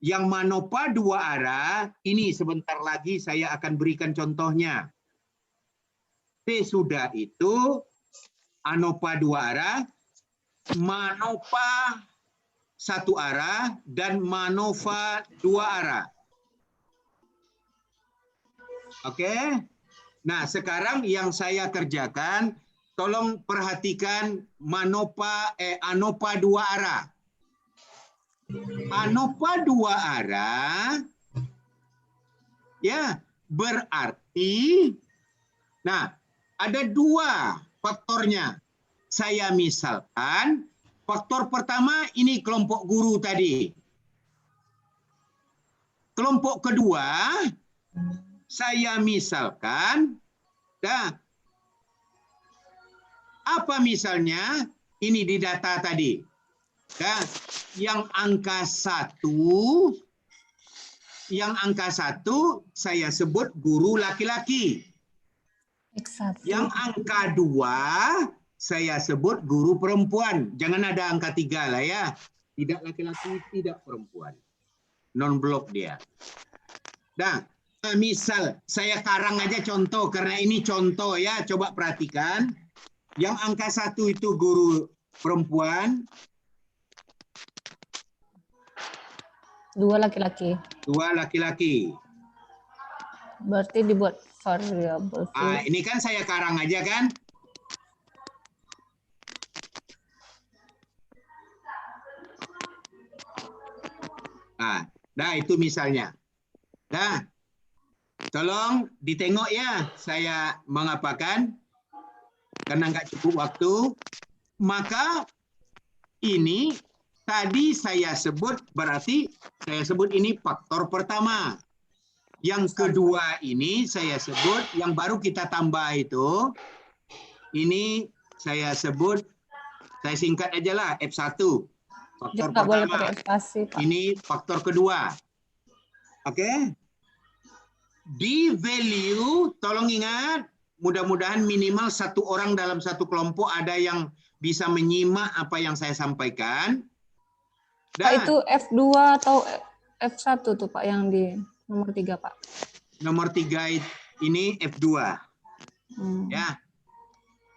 Yang MANOVA 2 arah, ini sebentar lagi saya akan berikan contohnya. Sesudah itu, ANOVA 2 arah, MANOVA 1 arah, dan MANOVA 2 arah. Oke? Nah, sekarang yang saya kerjakan, tolong perhatikan ANOVA 2 arah. ANOVA 2 arah ya berarti ada 2 faktornya. Saya misalkan faktor pertama ini kelompok guru tadi. Kelompok kedua saya misalkan apa misalnya ini di data tadi. Yang angka 1 saya sebut guru laki-laki. Yang angka 2 saya sebut guru perempuan. Jangan ada angka 3 lah ya. Tidak laki-laki, tidak perempuan. Non-blok dia. Nah, misal saya karang aja contoh karena ini contoh ya. Coba perhatikan. Yang angka 1 itu guru perempuan.
2 laki-laki.
2 laki-laki.
Berarti dibuat variabel.
Ini kan saya karang aja kan? Nah, itu misalnya. Nah, tolong ditengok ya saya mengapakan. Karena nggak cukup waktu. Maka ini tadi saya sebut, berarti saya sebut ini faktor pertama. Yang kedua ini saya sebut, yang baru kita tambah itu, ini saya sebut, saya singkat aja lah, F1. Faktor pertama. Ini faktor kedua. Oke? Di value, tolong ingat, mudah-mudahan minimal 1 orang dalam 1 kelompok ada yang bisa menyimak apa yang saya sampaikan.
Pak, itu F2 atau F1 tuh Pak yang di nomor 3 Pak?
Nomor 3 ini F2. Ya.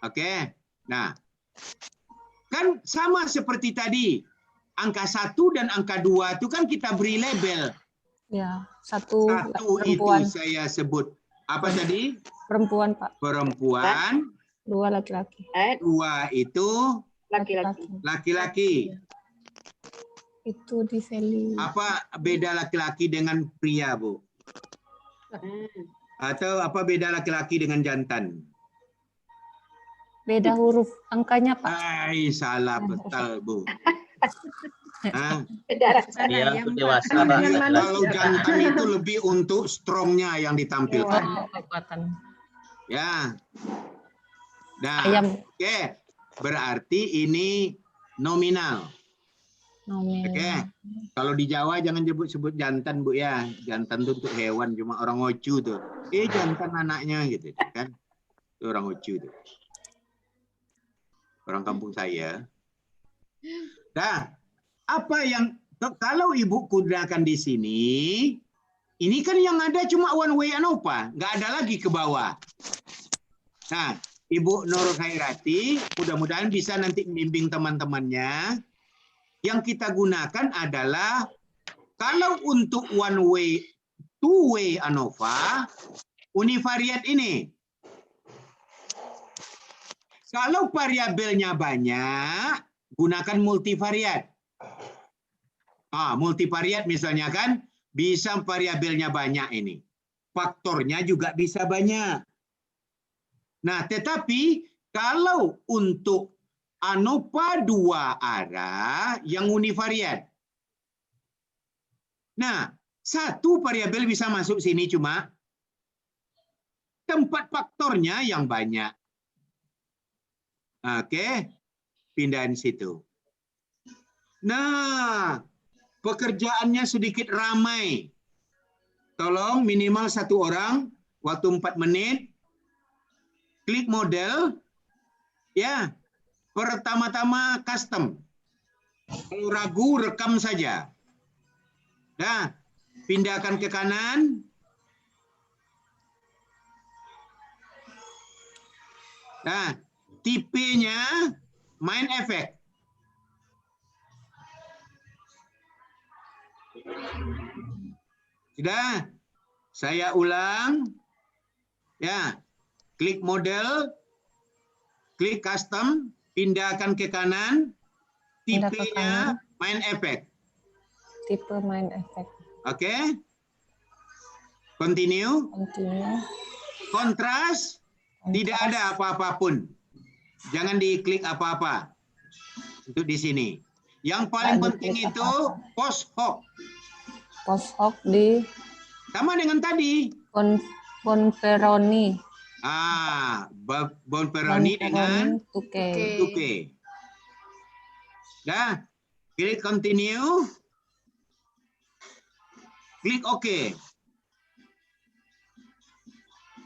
Oke. Nah, kan sama seperti tadi. Angka 1 dan angka 2 itu kan kita beri label.
Ya, 1
itu saya sebut. Apa tadi?
Perempuan Pak.
Perempuan.
2 laki-laki.
2 itu laki-laki.
Itu di value.
Apa beda laki-laki dengan pria, Bu? Atau apa beda laki-laki dengan jantan?
Beda huruf angkanya, Pak.
Salah betul, Bu.
Iya, untuk dewasa.
Kalau jantan itu lebih untuk strongnya yang ditampilkan. Ya. Nah, oke. Berarti ini nominal.
Nominal.
Oke. Kalau di Jawa jangan sebut jantan, Bu ya. Jantan itu untuk hewan, cuma orang Ocu tuh. Jantan anaknya gitu kan. Itu orang Ocu tuh. Orang kampung saya. Nah, apa yang kalau Ibu gunakan di sini, ini kan yang ada cuma one way ANOVA, nggak ada lagi ke bawah. Nah, Ibu Nur Khairati, mudah-mudahan bisa nanti membimbing teman-temannya. Yang kita gunakan adalah kalau untuk one way, two way ANOVA, univariat ini. Kalau variabelnya banyak, gunakan multivariat. Multivariat misalnya kan, bisa variabelnya banyak ini. Faktornya juga bisa banyak. Nah, tetapi kalau untuk ANOVA 2 arah yang univariat. Nah, satu variabel bisa masuk sini cuma tempat faktornya yang banyak. Oke, pindahin situ. Nah, pekerjaannya sedikit ramai. Tolong minimal 1 orang, waktu 4 menit. Klik model. Ya, pertama-tama custom. Kalau ragu, rekam saja. Nah, pindahkan ke kanan. Nah, tipenya main efek. Sudah, saya ulang. Ya, klik model, klik custom, pindahkan ke kanan,
Pindah ke
tipenya
kanan.
main efek.
Tipe main efek.
Oke. Continue.
Continue.
Kontras, tidak ada apa-apapun. Jangan diklik apa-apa. Untuk di sini. Yang paling penting itu post hoc.
Post hoc di
Sama dengan tadi.
Bonferroni.
Bonferroni dengan
Tuke.
Tuke. Dah, klik continue. Klik OK.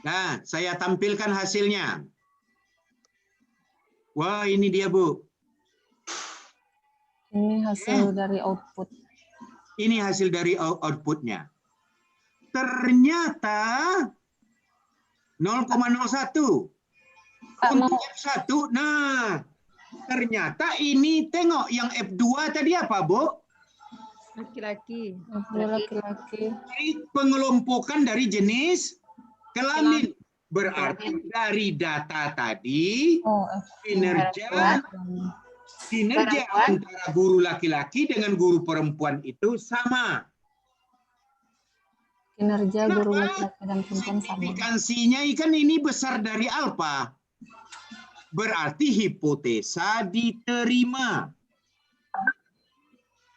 Nah, saya tampilkan hasilnya. Wah, ini dia, Bu.
Ini hasil dari output.
Ini hasil dari outputnya. Ternyata 0,01. Untuk F1, nah, ternyata ini tengok yang F2 tadi apa, Bu?
Laki-laki.
Laki-laki.
Pengelompokan dari jenis kelamin. Berarti dari data tadi, kinerja antara guru laki-laki dengan guru perempuan itu sama.
Kinerja guru laki-laki dan perempuan sama.
Signifikansinya kan ini besar dari alfa. Berarti hipotesa diterima.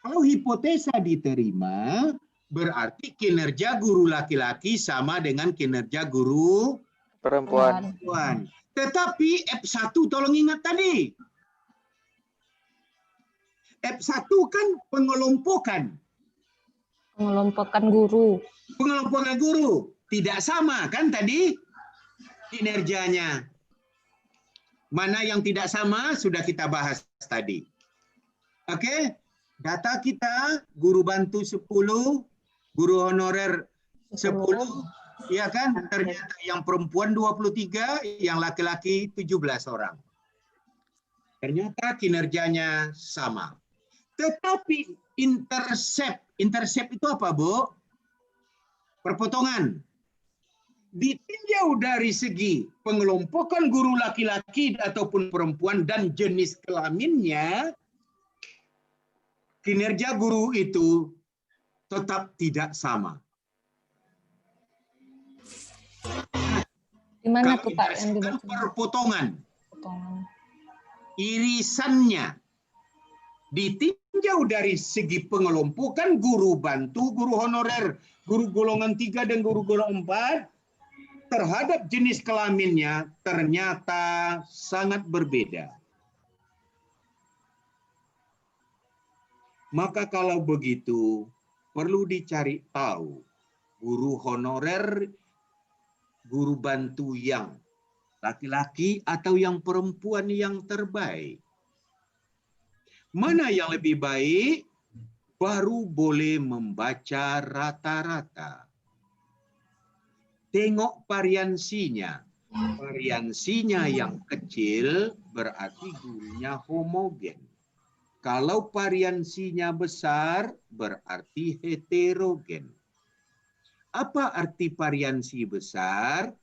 Kalau hipotesa diterima, berarti kinerja guru laki-laki sama dengan kinerja guru
Perempuan.
Tetapi F1 tolong ingat tadi. F1 kan pengelompokan.
Pengelompokan guru.
Pengelompokan guru. Tidak sama kan tadi kinerjanya. Mana yang tidak sama sudah kita bahas tadi. Oke. Data kita guru bantu 10, guru honorer 10, ya kan? Ternyata yang perempuan 23, yang laki-laki 17 orang. Ternyata kinerjanya sama. Tetapi intercept itu apa, Bu? Perpotongan. Ditinjau dari segi pengelompokan guru laki-laki ataupun perempuan dan jenis kelaminnya, kinerja guru itu tetap tidak sama.
Di mana tuh Pak yang dibaca?
Perpotongan. Irisannya ditinjau dari segi pengelompokan guru bantu, guru honorer, guru golongan 3 dan guru golongan 4 terhadap jenis kelaminnya ternyata sangat berbeda. Maka kalau begitu, perlu dicari tahu guru honorer, guru bantu yang laki-laki atau yang perempuan yang terbaik. Mana yang lebih baik, baru boleh membaca rata-rata. Tengok variansinya. Variansinya yang kecil berarti gurunya homogen. Kalau variansinya besar berarti heterogen. Apa arti variansi besar?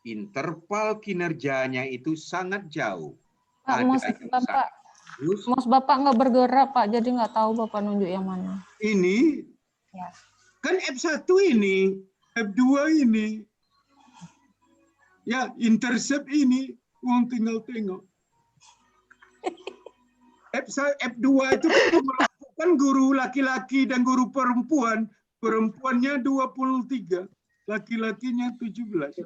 Interval kinerjanya itu sangat jauh.
Pak, mouse Bapak nggak bergerak, Pak. Jadi nggak tahu Bapak nunjuk yang mana.
Ini
Ya.
kan F1 ini, F2 ini. Ya, intercept ini. Uang tinggal tengok. F2 itu kan guru laki-laki dan guru perempuan. Perempuannya 23, laki-lakinya 17.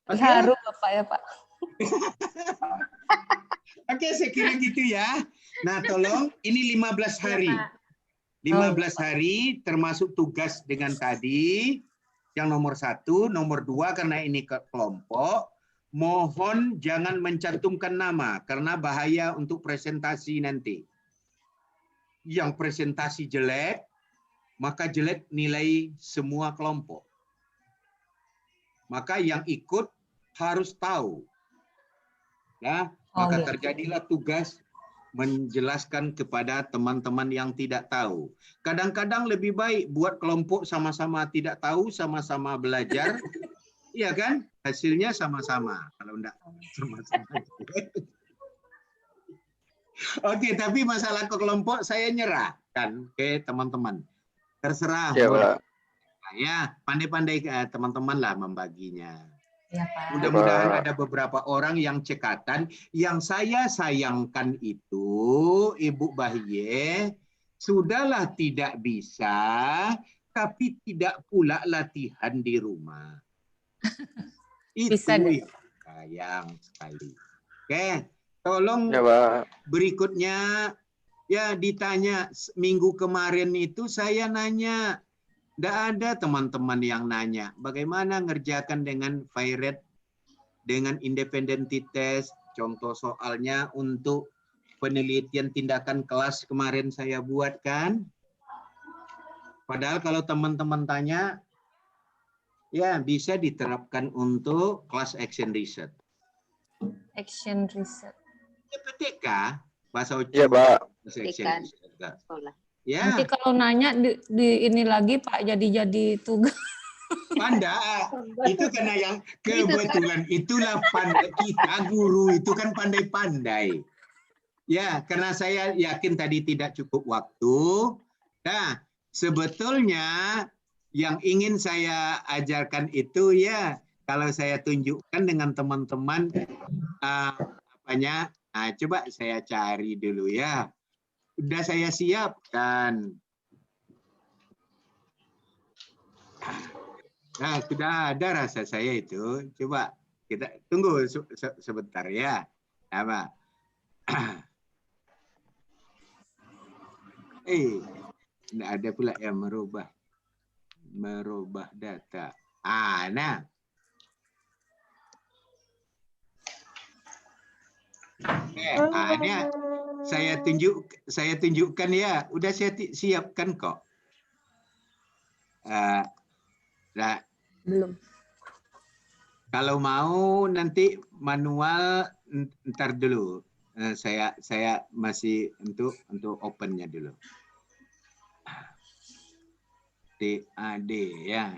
Haru Bapak ya, Pak.
Oke, saya kira gitu ya. Nah, tolong ini 15 hari. 15 hari termasuk tugas dengan tadi. Yang nomor 1, nomor 2 karena ini kelompok. Mohon jangan mencantumkan nama karena bahaya untuk presentasi nanti. Yang presentasi jelek, maka jelek nilai semua kelompok. Maka yang ikut harus tahu. Ya, maka terjadilah tugas menjelaskan kepada teman-teman yang tidak tahu. Kadang-kadang lebih baik buat kelompok sama-sama tidak tahu, sama-sama belajar. Iya kan? Hasilnya sama-sama. Kalau enggak sama-sama. Oke, tapi masalah ke kelompok saya nyerah kan ke teman-teman. Terserah.
Ya, Pak.
Ya, pandai-pandai teman-teman lah membaginya.
Ya, Pak.
Mudah-mudahan ada beberapa orang yang cekatan. Yang saya sayangkan itu, Ibu Bahye, sudahlah tidak bisa, tapi tidak pula latihan di rumah. Itu
Bisa deh.
sayang sekali. Oke, tolong
Ya, Pak.
berikutnya ya ditanya minggu kemarin itu saya nanya. Tidak ada teman-teman yang nanya bagaimana ngerjakan dengan VIRET, dengan independent test, contoh soalnya untuk penelitian tindakan kelas kemarin saya buat kan. Padahal kalau teman-teman tanya, ya bisa diterapkan untuk kelas action research.
Action research.
PTK, bahasa ucap.
Iya, Pak.
Action research.
Sekolah.
Ya.
Nanti kalau nanya di ini lagi Pak jadi tugas.
Pandai. Itu karena yang kebetulan itulah pandai kita guru itu kan pandai-pandai. Ya, karena saya yakin tadi tidak cukup waktu. Nah, sebetulnya yang ingin saya ajarkan itu ya kalau saya tunjukkan dengan teman-teman coba saya cari dulu ya. Sudah saya siapkan. Nah, sudah ada rasa saya itu. Coba kita tunggu sebentar ya. Apa? Tidak ada pula yang merubah data. Nah. Ini saya tunjukkan ya. Udah saya siapkan kok. Nah,
Belum.
kalau mau nanti manual ntar dulu. Saya masih untuk opennya dulu. TAD ya.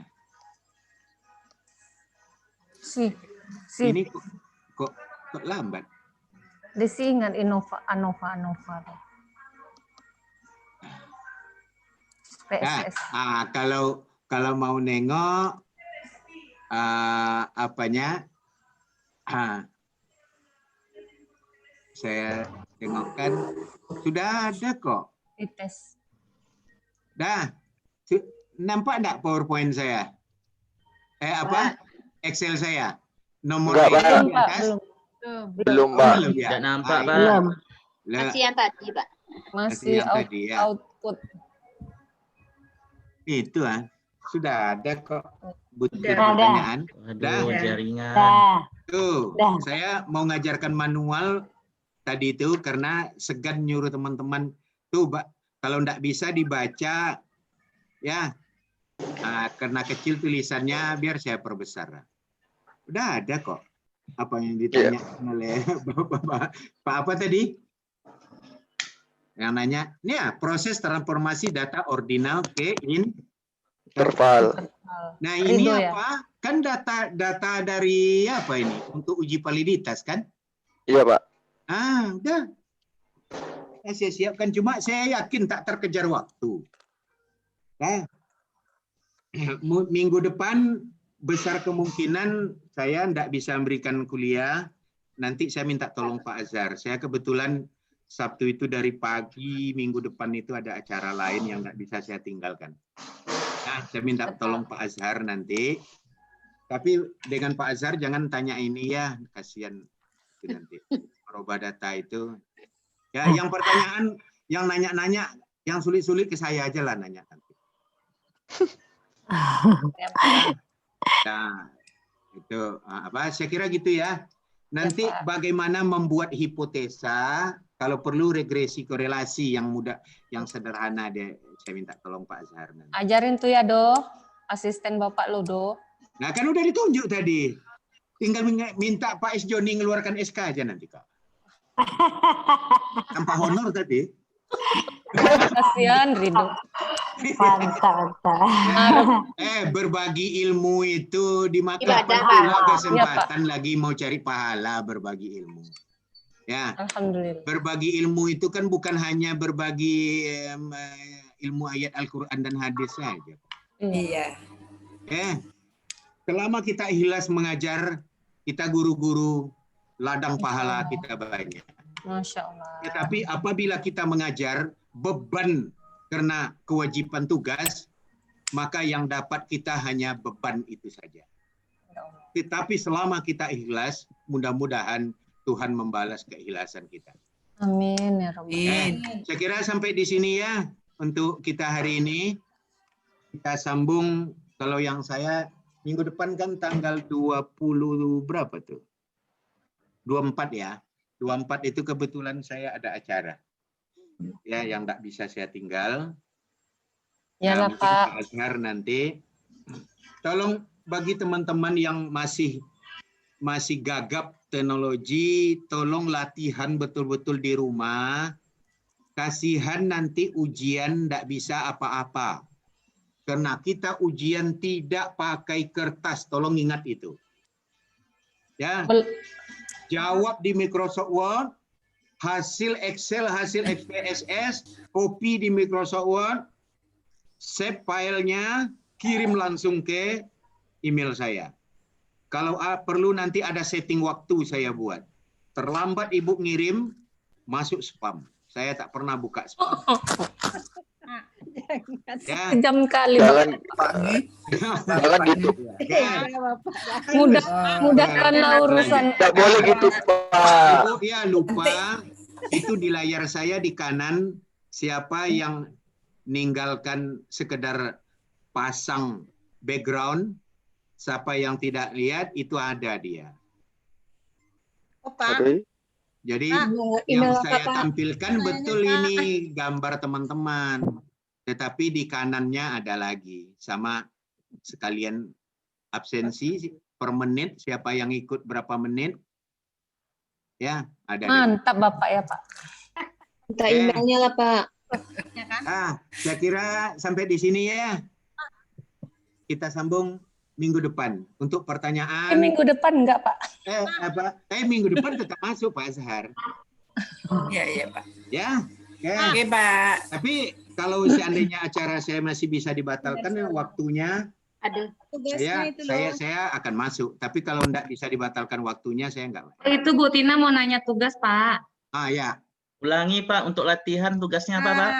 Ini kok lambat.
Desi ingat Anova. PSS.
Nah, kalau mau nengok saya tengokkan sudah ada kok.
Dites.
Dah. Nampak enggak PowerPoint saya? Excel saya. Nomor
Enggak, Pak.
di atas.
Belum, Pak.
Ya?
Tidak nampak, Pak.
Belum.
Masih yang tadi, Pak.
Masih
yang tadi ya.
output.
Itu sudah ada kok. Butuh
Sudah
pertanyaan.
Waduh,
Dah.
jaringan.
Tuh, saya mau ngajarkan manual tadi itu karena segan nyuruh teman-teman tuh, kalau enggak bisa dibaca ya. Karena kecil tulisannya biar saya perbesar. Udah ada kok. Apa yang ditanya oleh Bapak apa tadi? Yang nanya, ini ya proses transformasi data ordinal ke
Interval.
Nah, ini
Ridho ya?
apa? Kan data dari apa ini? Untuk uji validitas kan?
Iya, Pak.
Udah. Saya siapkan, cuma saya yakin tak terkejar waktu. Nah, minggu depan besar kemungkinan saya tidak bisa memberikan kuliah. Nanti saya minta tolong Pak Azhar. Saya kebetulan Sabtu itu dari pagi, minggu depan itu ada acara lain yang nggak bisa saya tinggalkan. Nah, saya minta tolong Pak Azhar nanti. Tapi dengan Pak Azhar jangan tanya ini ya, kasihan itu nanti. Merubah data itu. Ya, yang pertanyaan, yang nanya-nanya, yang sulit-sulit ke saya aja lah nanya nanti. Nah, itu apa? Saya kira gitu ya. Nanti bagaimana membuat hipotesa, kalau perlu regresi korelasi yang mudah, yang sederhana deh. Saya minta tolong Pak Azhar nanti.
Ajarin tuh ya, Do. Asisten Bapak lo, Do.
Nah, kan udah ditunjuk tadi. Tinggal minta Pak S. Joni ngeluarkan SK aja nanti, Kak. Tanpa honor tadi.
Kasihan Ridho.
Berbagi ilmu itu dimakan
Ibadah,
pula
Pak.
kesempatan lagi mau cari pahala berbagi ilmu. Ya,
Alhamdulillah.
berbagi ilmu itu kan bukan hanya berbagi ilmu ayat Al-Quran dan hadis saja.
Iya.
Selama kita ikhlas mengajar, kita guru-guru, ladang pahala kita banyak.
Masya Allah.
Tetapi apabila kita mengajar beban karena kewajiban tugas, maka yang dapat kita hanya beban itu saja. Tetapi selama kita ikhlas, mudah-mudahan Tuhan membalas keikhlasan kita.
Amin ya Rabbal.
Saya kira sampai di sini ya untuk kita hari ini. Kita sambung, kalau yang saya minggu depan kan tanggal 20 berapa tuh? 24 ya. 24 itu kebetulan saya ada acara. Ya, yang tidak bisa saya tinggal.
Ya lah,
mungkin
Pak.
Pak Azhar nanti. Tolong bagi teman-teman yang masih gagap teknologi, tolong latihan betul-betul di rumah. Kasihan nanti ujian tidak bisa apa-apa. Karena kita ujian tidak pakai kertas, tolong ingat itu. Ya. Jawab di Microsoft Word, hasil Excel, hasil XPSS, copy di Microsoft Word, save filenya, kirim langsung ke email saya. Kalau perlu nanti ada setting waktu saya buat. Terlambat Ibu ngirim, masuk spam. Saya tak pernah buka spam. Ya.
Kejam kali.
Jangan gitu.
Mudahkanlah urusan.
Tidak boleh gitu, Pak.
Ibu ya lupa, itu di layar saya di kanan, siapa yang ninggalkan sekedar pasang background, siapa yang tidak lihat, itu ada dia. Jadi yang saya tampilkan betul ini gambar teman-teman. Tetapi di kanannya ada lagi. Sama sekalian absensi per menit, siapa yang ikut berapa menit. Ya, ada.
Mantap Bapak ya Pak.
Minta emailnya lah Pak.
Saya kira sampai di sini ya. Kita sambung minggu depan. Untuk pertanyaan.
Minggu depan enggak Pak?
Minggu depan tetap masuk Pak Azhar.
Iya Pak.
Ya.
Oke Pak.
Tapi kalau seandainya acara saya masih bisa dibatalkan, waktunya saya akan masuk. Tapi kalau enggak bisa dibatalkan waktunya, saya enggak.
Itu Bu Tina mau nanya tugas, Pak.
Ya.
Ulangi Pak, untuk latihan tugasnya apa Pak?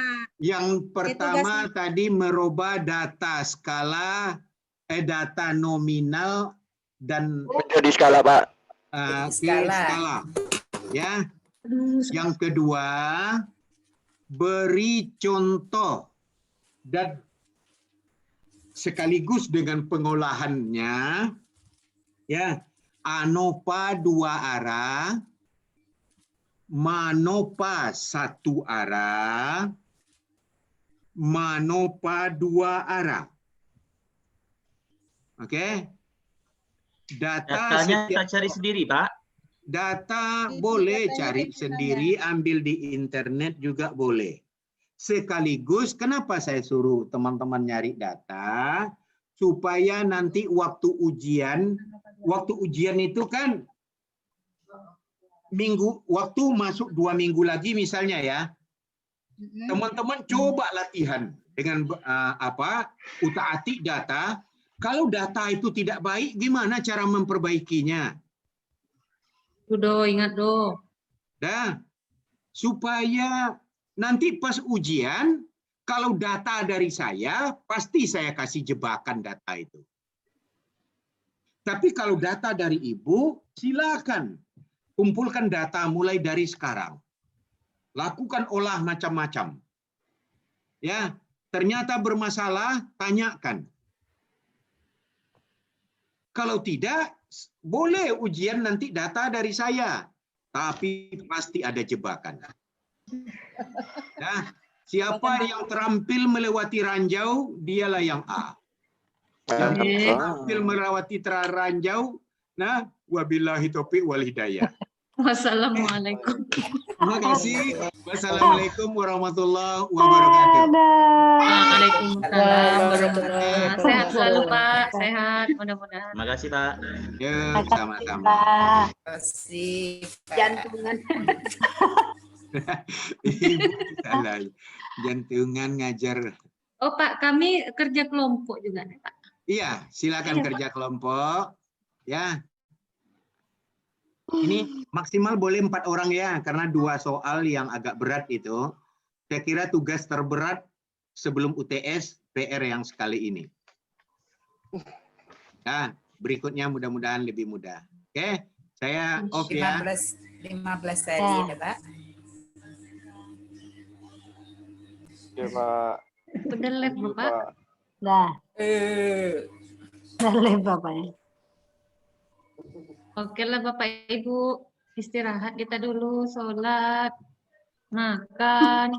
Yang pertama tadi merubah data skala, data nominal dan
menjadi skala, Pak.
Skala. Ya. Yang kedua, beri contoh dan sekaligus dengan pengolahannya, ya, anopa 2 arah, manopa 1 arah, manopa 2 arah. Oke?
Datanya kita cari sendiri, Pak.
Data
Itu
boleh
datanya
cari
dari mana?
sendiri, ambil di internet juga boleh. Sekaligus, kenapa saya suruh teman-teman nyari data? Supaya nanti waktu ujian itu kan waktu masuk 2 minggu lagi misalnya ya, teman-teman coba latihan dengan utak-atik data. Kalau data itu tidak baik, gimana cara memperbaikinya?
Udah ingat do.
Dah, supaya nanti pas ujian, kalau data dari saya, pasti saya kasih jebakan data itu. Tapi kalau data dari Ibu, silakan kumpulkan data mulai dari sekarang. Lakukan olah macam-macam. Ya, ternyata bermasalah, tanyakan. Kalau tidak, boleh ujian nanti data dari saya. Tapi pasti ada jebakan. Nah, siapa yang terampil melewati ranjau, dialah yang A. Yang terampil melewati ranjau, nah, wabillahi taufiq wal hidayah.
Wassalamualaikum.
Terima kasih. Wassalamualaikum warahmatullahi wabarakatuh.
Waalaikumsalam warahmatullahi wabarakatuh. Sehat selalu Pak, sehat mudah-mudahan.
Terima kasih, Pak.
Ya, sama-sama.
Kasih.
Jantungan.
Ibu salah. Jantungan ngajar.
Oh Pak, kami kerja kelompok juga nih Pak.
Iya, silakan
Iya,
kerja kelompok. Ya. Ini maksimal boleh 4 orang ya, karena 2 soal yang agak berat itu. Saya kira tugas terberat sebelum UTS PR yang sekali ini. Nah, berikutnya mudah-mudahan lebih mudah. Oke, saya off ya.
15 tadi ya, Pak.
Ya, Pak.
Udah live Bapak.
Dah,
Eh,
dah live Bapaknya.
Oke lah Bapak Ibu, istirahat kita dulu, sholat, makan.